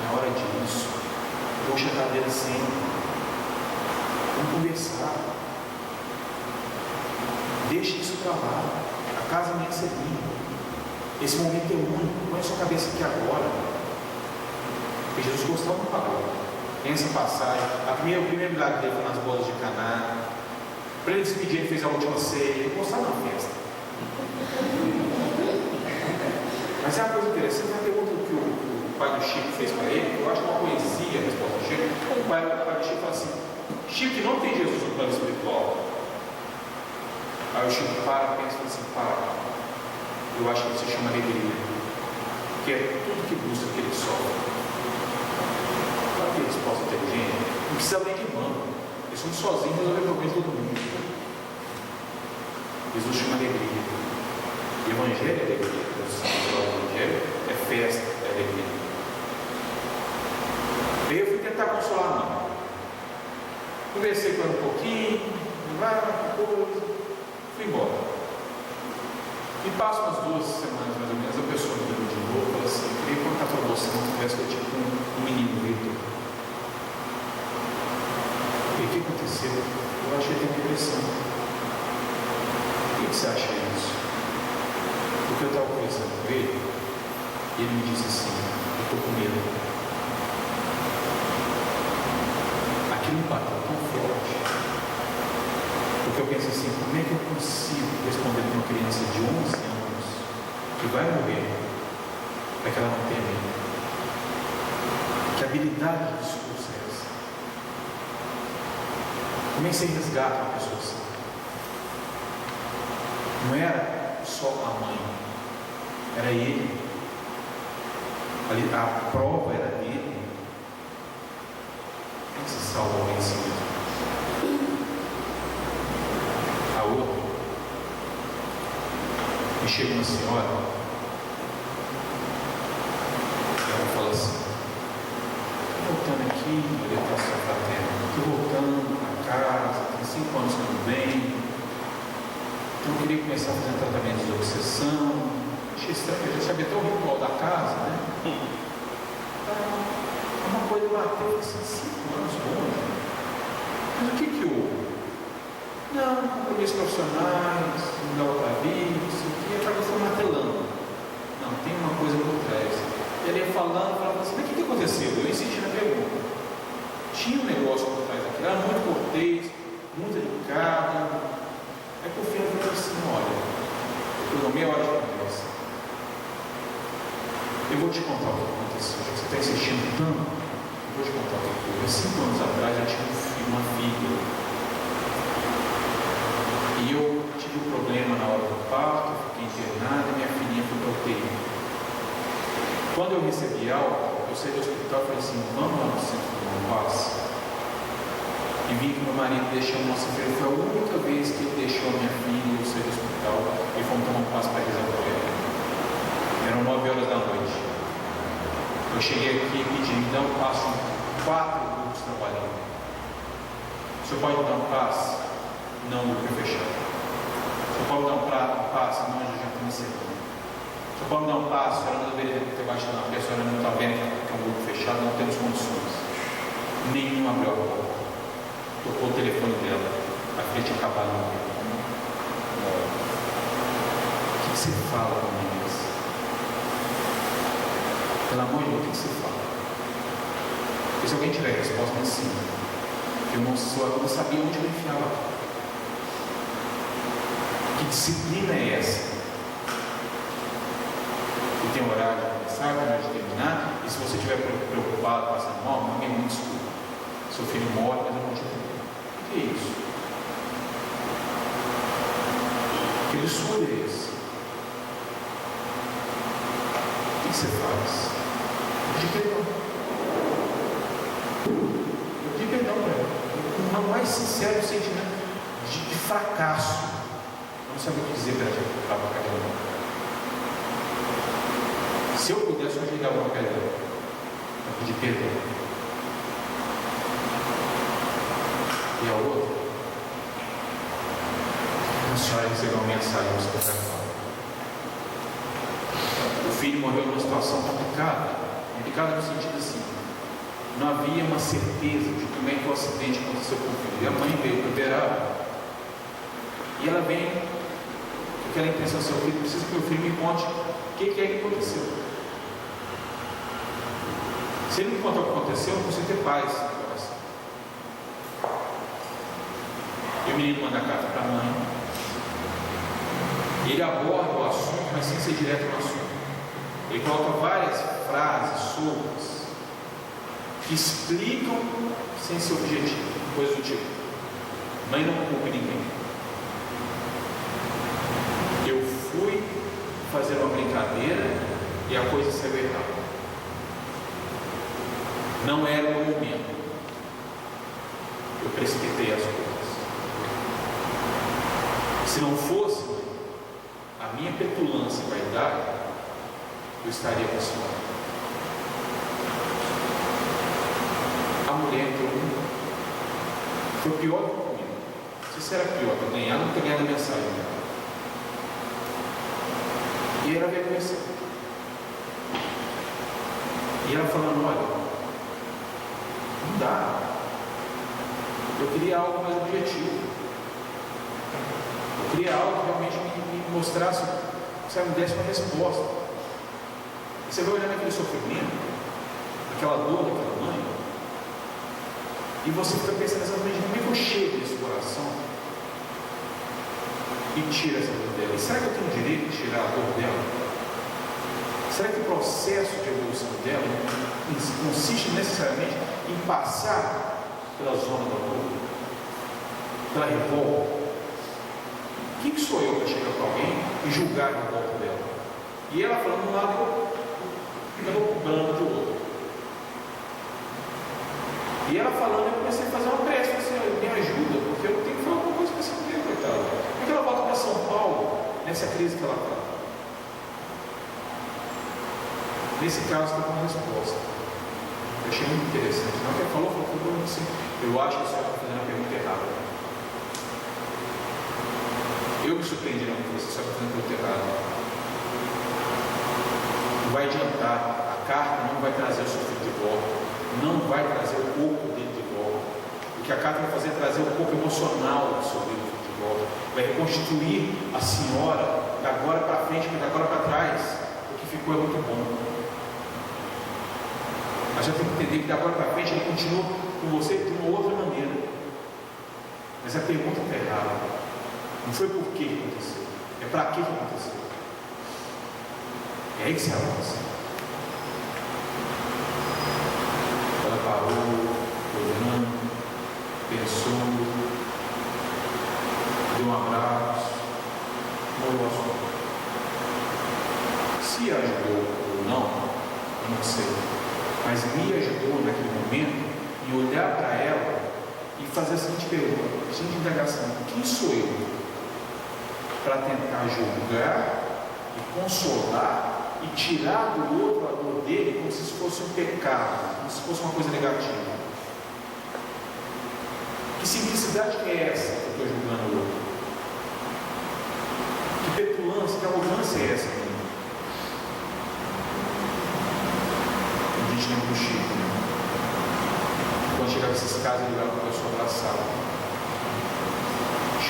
Não é hora disso. Puxa a cadeira sempre. Vamos conversar. Deixa isso para lá. A casa nem ser limpa. Esse momento é único. Põe a sua cabeça aqui agora. Porque Jesus gostava do pagode. Tem essa passagem. O primeiro milagre dele foi nas bodas de Caná. Para ele despedir, ele fez a última ceia. Ele gostava da festa. Mas é uma coisa interessante. Uma pergunta que o pai do Chico fez para ele, que eu acho uma poesia a resposta do Chico. O pai do Chico fala assim: Chico, não tem Jesus no plano espiritual. Aí o Chico pensa e fala assim: eu acho que isso se chama alegria, que é tudo que busca aquele que sofre. Claro que resposta inteligente, não precisa além de mão, eles somos sozinhos resolver problemas de todo mundo. Jesus chama alegria. Evangelho é alegria. O Evangelho é festa, é alegria. Aí eu fui tentar consolar a mãe. Conversei com ela um pouquinho, fui embora. E passo umas 2 semanas mais ou menos, a pessoa me ligou de novo e falou assim: eu queria contar para você uma conversa que eu tive com um menino, Vitor. E o que aconteceu? Eu achei que ele tem depressão. O que você acha disso? Porque eu estava conversando com ele e ele me disse assim: eu estou com medo. Aquilo me bateu tão forte, porque eu penso assim: como é que eu consigo responder para uma criança de 11 anos que vai morrer para que ela não tenha medo? Que habilidade de discurso é essa? Como é que você resgata uma pessoa assim? Não era só a mãe, era ele. A prova era dele. Como se salva alguém em si mesmo? A outra, me chega uma senhora, ela fala assim: estou voltando aqui, orientação fraterna, estou voltando para casa, tem 5 anos que eu não venho, então eu queria começar a fazer um tratamento de obsessão. Achei estranho, eu já sabia até o ritual da casa, né? Uma coisa bateu assim, 5 anos longe. Mas o que houve? Não, compromissos profissionais, não dá outra vida, isso aqui, acabou se martelando. Não, tem uma coisa por trás. Ele ia falando assim: mas o que aconteceu? Eu insisti na pergunta. Tinha um negócio por trás daquilo, era muito cortês, muito delicado. Aí por fim eu falei assim: olha, eu dou meia hora de conversa. Eu vou te contar o que aconteceu, já que você está insistindo tanto, eu vou te contar o que foi. Há 5 anos atrás eu tinha uma filha. E eu tive um problema na hora do parto, fiquei internada e minha filhinha foi para UTI. Quando eu recebi alta, eu saí do hospital e falei assim: vamos lá no centro do Paz. E vi que meu marido deixou a nossa filha. Foi a única vez que ele deixou a minha filha e eu saí do hospital e fomos tomar um passo para rezar por ela. Eram 9 horas da noite. Eu cheguei aqui e pedi: me dá um passo, 4 grupos trabalhando. O senhor pode me dar um passo? Não, o grupo é fechado. O senhor pode me dar um passo? Não, eu já estou me encerrando. O senhor pode me dar um passo? Ela não deveria ter baixado na pessoa, ela não está vendo que é um grupo fechado, não temos condições. Nenhum abriu a porta. Tocou o telefone dela. a filha tinha acabado no meio. O que você fala com a Inês? Pelo amor de Deus, o que você fala? Porque se alguém tiver a resposta, me ensina. Eu não sabia onde eu enfiava. Que disciplina é essa? E tem horário de começar, tem horário de terminar. E se você estiver preocupado, passando mal, não me desculpa. Seu filho morre, mas eu não te entendo. O que é isso? Que absurdo é esse? O que você faz? Pedir perdão. Pedir perdão para ela. O mais sincero sentimento de fracasso. Eu não sabia o que dizer para ela. Se eu pudesse, eu chegava no pé dela para pedir perdão. E a outra, a senhora recebeu uma mensagem no secretário. O filho morreu numa situação complicada. Complicada no sentido assim, não havia uma certeza de como é que o acidente aconteceu com o filho. E a mãe veio liberar. E ela vem com aquela intenção, seu filho precisa que o filho me conte o que é que aconteceu. Se ele me contar o que aconteceu, eu não consigo ter paz no coração. E o menino manda a carta para a mãe. Ele aborda o assunto, mas sem ser direto no assunto. Ele coloca várias frases soltas que explicam sem ser objetivo, coisa do tipo: mãe não culpa ninguém. Eu fui fazer uma brincadeira e a coisa saiu errada. Não era o momento. Eu precipitei as coisas. Se não fosse a minha petulância e vaidade, eu estaria com a senhora. A mulher entrou. Foi pior do que comigo. Se isso era pior, eu ganhava, não ter ganhado a mensagem dela. E ela veio conversar. E ela falando: olha, não dá. Eu queria algo mais objetivo. Eu queria algo que realmente me mostrasse, sabe, me desse uma resposta. E você vai olhando aquele sofrimento, aquela dor daquela mãe, e você fica pensando exatamente como é que eu chego nesse coração e tiro essa dor dela. E será que eu tenho o direito de tirar a dor dela? Será que o processo de evolução dela consiste necessariamente em passar pela zona da dor, pela revolta? Quem que sou eu para chegar para alguém e julgar a revolta dela? E ela falando de um lado, eu vou cobrando do outro. E ela falando, eu comecei a fazer uma prece, assim: me ajuda, porque eu tenho que falar alguma coisa para essa mulher, coitada. Por que ela volta para São Paulo nessa crise que ela está? Nesse caso, está com uma resposta. Eu achei muito interessante. Não, que ela falou assim: eu acho que a senhora está fazendo a pergunta errada. Eu me surpreendi não, porque você está fazendo a pergunta errada. Não vai adiantar. A carta não vai trazer o seu filho de volta. Não vai trazer o corpo dele de volta. O que a carta vai fazer é trazer o corpo emocional do seu filho de volta. Vai reconstituir a senhora de agora para frente, de agora para trás. O que ficou é muito bom. Mas já tem que entender que de agora para frente ele continua com você de uma outra maneira. Mas a pergunta está errada. Não foi por que aconteceu, é para que aconteceu. É aí que se avança. Ela parou, olhando, pensou, deu um abraço, molhou a sua. Se ajudou ou não, eu não sei. Mas me ajudou naquele momento em olhar para ela e fazer a seguinte pergunta, a seguinte indagação: quem sou eu para tentar julgar e consolar e tirar do outro a dor dele como se isso fosse um pecado, como se fosse uma coisa negativa? Que simplicidade que é essa que eu estou julgando o outro? Que petulância, que arrogância é essa? A gente lembra do Chico, né? Quando chegava nesses casos, ele ligava para a pessoa abraçada.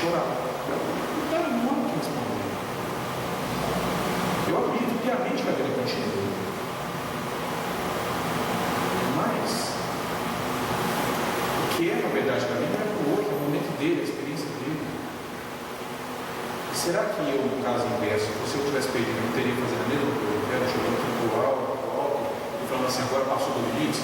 chorar. O cara não há que responder. Eu acredito piamente que a vida continua. Mas, o que é, na verdade, para mim, não é para o outro, é o momento dele, a experiência dele. E será que eu, no caso inverso, se eu tivesse perdido, eu não teria que fazer a mesma coisa? Eu quero chegando aqui para o alto, e falando assim, agora passou do limite?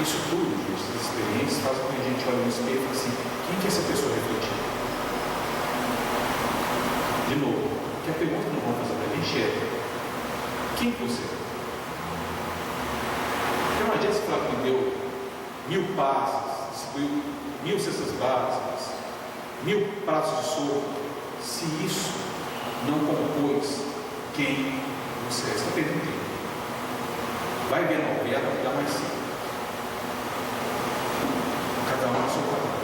Isso tudo, essas experiências, fazem com que a gente olhe no espelho e fale assim, quem que é essa pessoa refletir? De novo, que a pergunta que não vamos fazer para a gente é, quem você é? Porque não adianta você falar que deu 1000 passes, distribuiu 1000 cestas básicas, 1000 pratos de sopa, se isso não compôs quem você é. Você está perdendo tempo. Vai ver a novela, vai dar mais cedo. Cada um na sua palavra.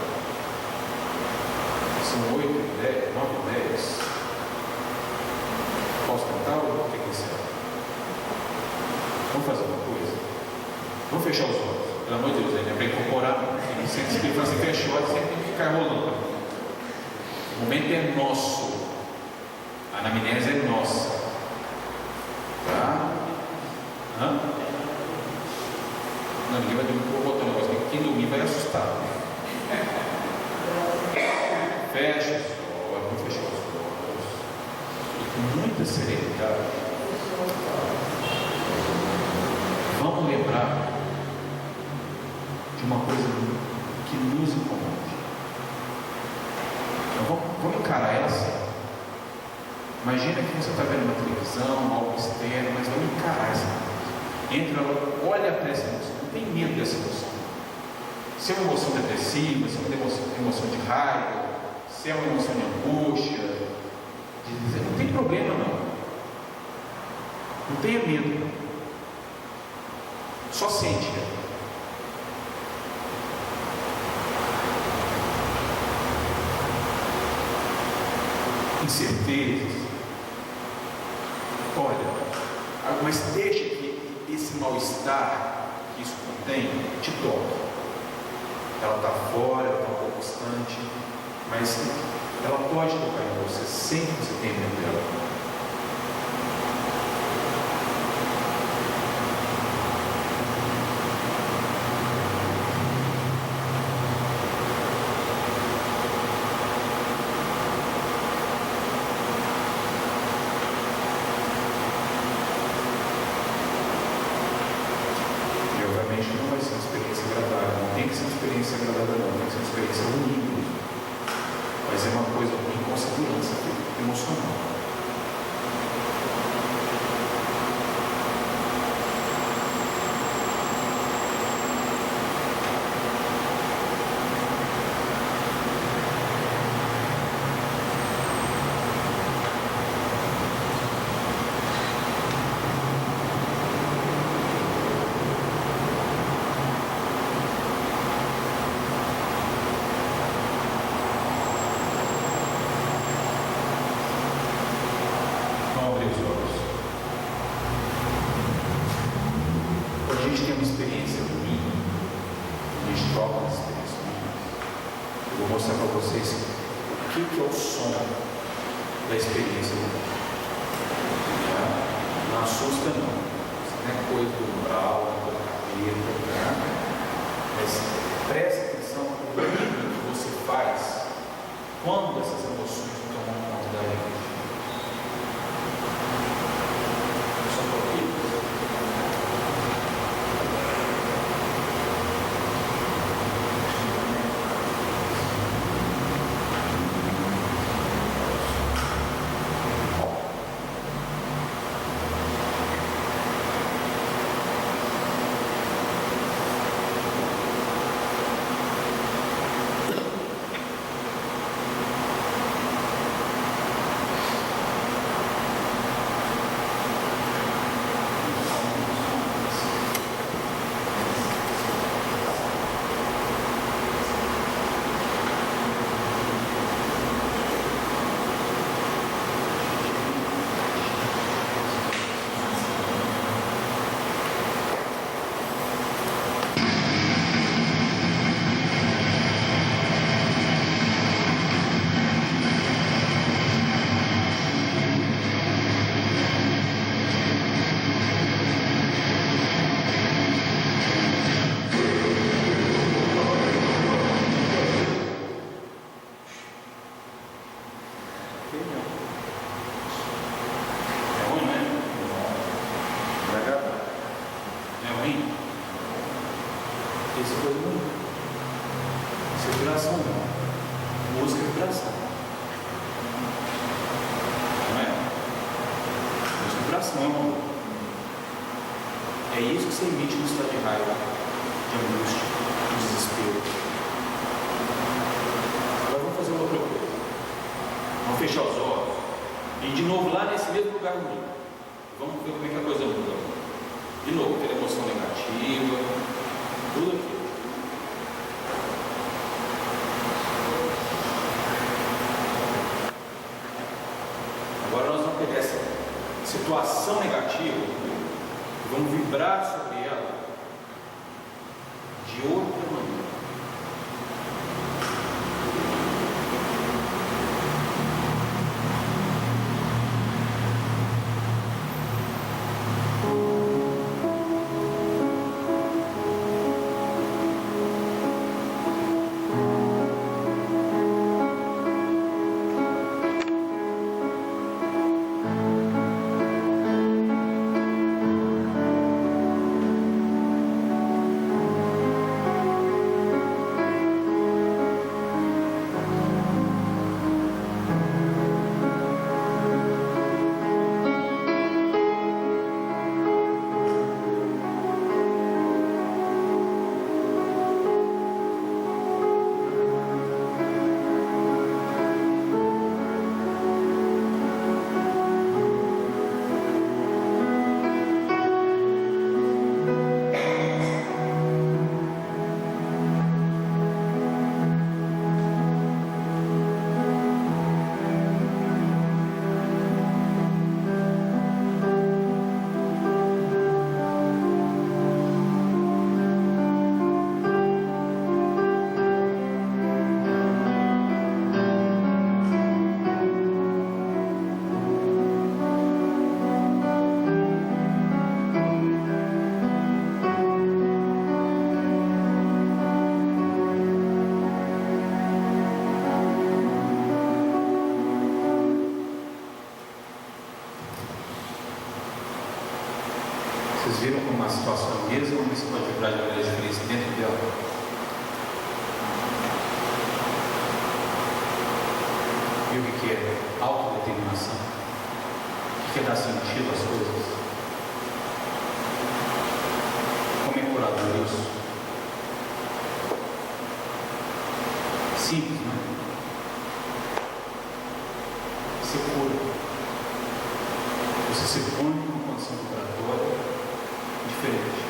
São 8, 10, 9, 10. Posso cantar ou o que é isso? Vamos fazer uma coisa? Vamos fechar os olhos. Pelo amor de Deus, é para incorporar. Se você fechou, você tem que ficar rolando. O momento é nosso. A anamnese é nossa. Tá? Hã? Não, ninguém vai dormir. Vou botar um negócio aqui. Quem dormir vai assustar. Fecha os olhos. Vamos fechar os olhos. E com muita serenidade. Vamos lembrar de uma coisa que nos incomoda. Então, vamos encarar ela assim. Imagina que você está vendo uma televisão, algo externo, mas vamos encarar essa coisa. Entra, olha para essa emoção, não tem medo dessa emoção. Se é uma emoção depressiva, se é uma emoção de raiva, se é uma emoção de angústia, não tem problema não. Não tenha medo. Só sente. Incertezas. Olha, mas deixa que esse mal-estar que isso contém te toque. Ela está fora, ela está um pouco distante, mas ela pode tocar em você sem que você tenha medo dela. Não vai ser uma experiência agradável, não tem que ser uma experiência agradável, não, tem que ser uma experiência ruim, mas é uma coisa ruim com segurança emocional. A gente tem uma experiência ruim, a gente troca uma experiência ruim. Eu vou mostrar para vocês o que é o som da experiência ruim. Não assusta não, isso não é coisa do umbral, não é coisa da capeta, tá? Mas preste atenção no ruído que você faz quando essas emoções tomam conta da gente. Só um pouquinho. É ruim, né? Não é agradável. É ruim? Isso é coisa ruim. Isso é vibração, não. Música é vibração. Não é? Música é vibração, é amor. É isso que você emite no estado de raiva, de angústia, de desespero. Agora vamos fazer uma outra coisa. Vamos fechar os olhos e de novo lá nesse mesmo lugar comigo. Vamos ver como é que a coisa muda. De novo, ter emoção negativa, tudo aquilo. Agora nós vamos pegar essa situação negativa e vamos vibrar sobre ela de outra maneira. Vocês viram como a situação é a mesma, mas pode vibrar de maneira diferente dentro dela? E o que é autodeterminação? O que é dar sentido às coisas? Como é curador isso? Simples, não é? Você cura. Você se põe numa condição vibratória diferente.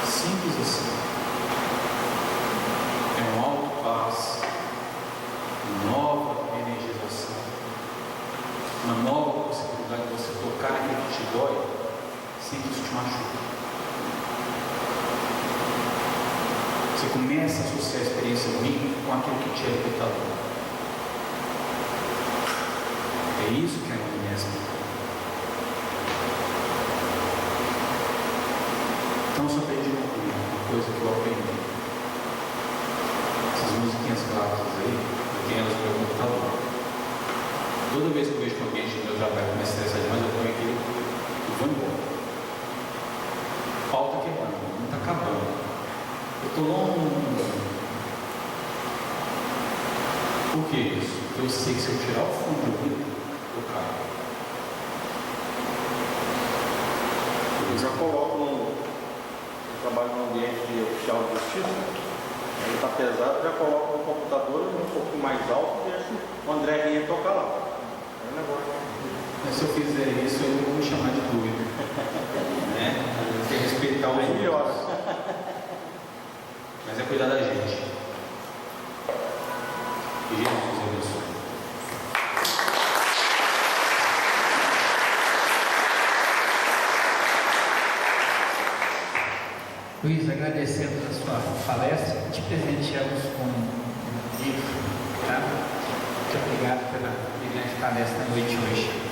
Simples assim. É um auto-paz, uma nova energização, uma nova possibilidade de você tocar naquilo que te dói sem que isso te machuque. Você começa a associar a experiência ruim com aquilo que te é libertador. É isso que é a mesmo. Então, só aprendi uma coisa que eu aprendi. Essas musiquinhas clássicas aí, eu tenho elas no meu computador. Toda vez que eu vejo que alguém no meu trabalho começa a estressar demais, eu ponho aquele e vou embora. O pau está quebrando, não está acabando. Eu estou longe. Por que isso? Porque eu sei que se eu tirar o fundo do ouvido, eu caio. Eu já coloco trabalho no ambiente de oficial de justiça, ele está pesado, já coloco no computador um pouquinho mais alto e deixo o André Rinha tocar lá. É um negócio. Mas se eu fizer isso, eu não vou me chamar de doido. Né? Tem que respeitar o melhor. Mas é cuidar da gente. Que Jesus abençoe. Luiz, agradecemos a sua palestra, te presenteamos com um livro, tá? Muito obrigado pela brilhante palestra da noite hoje.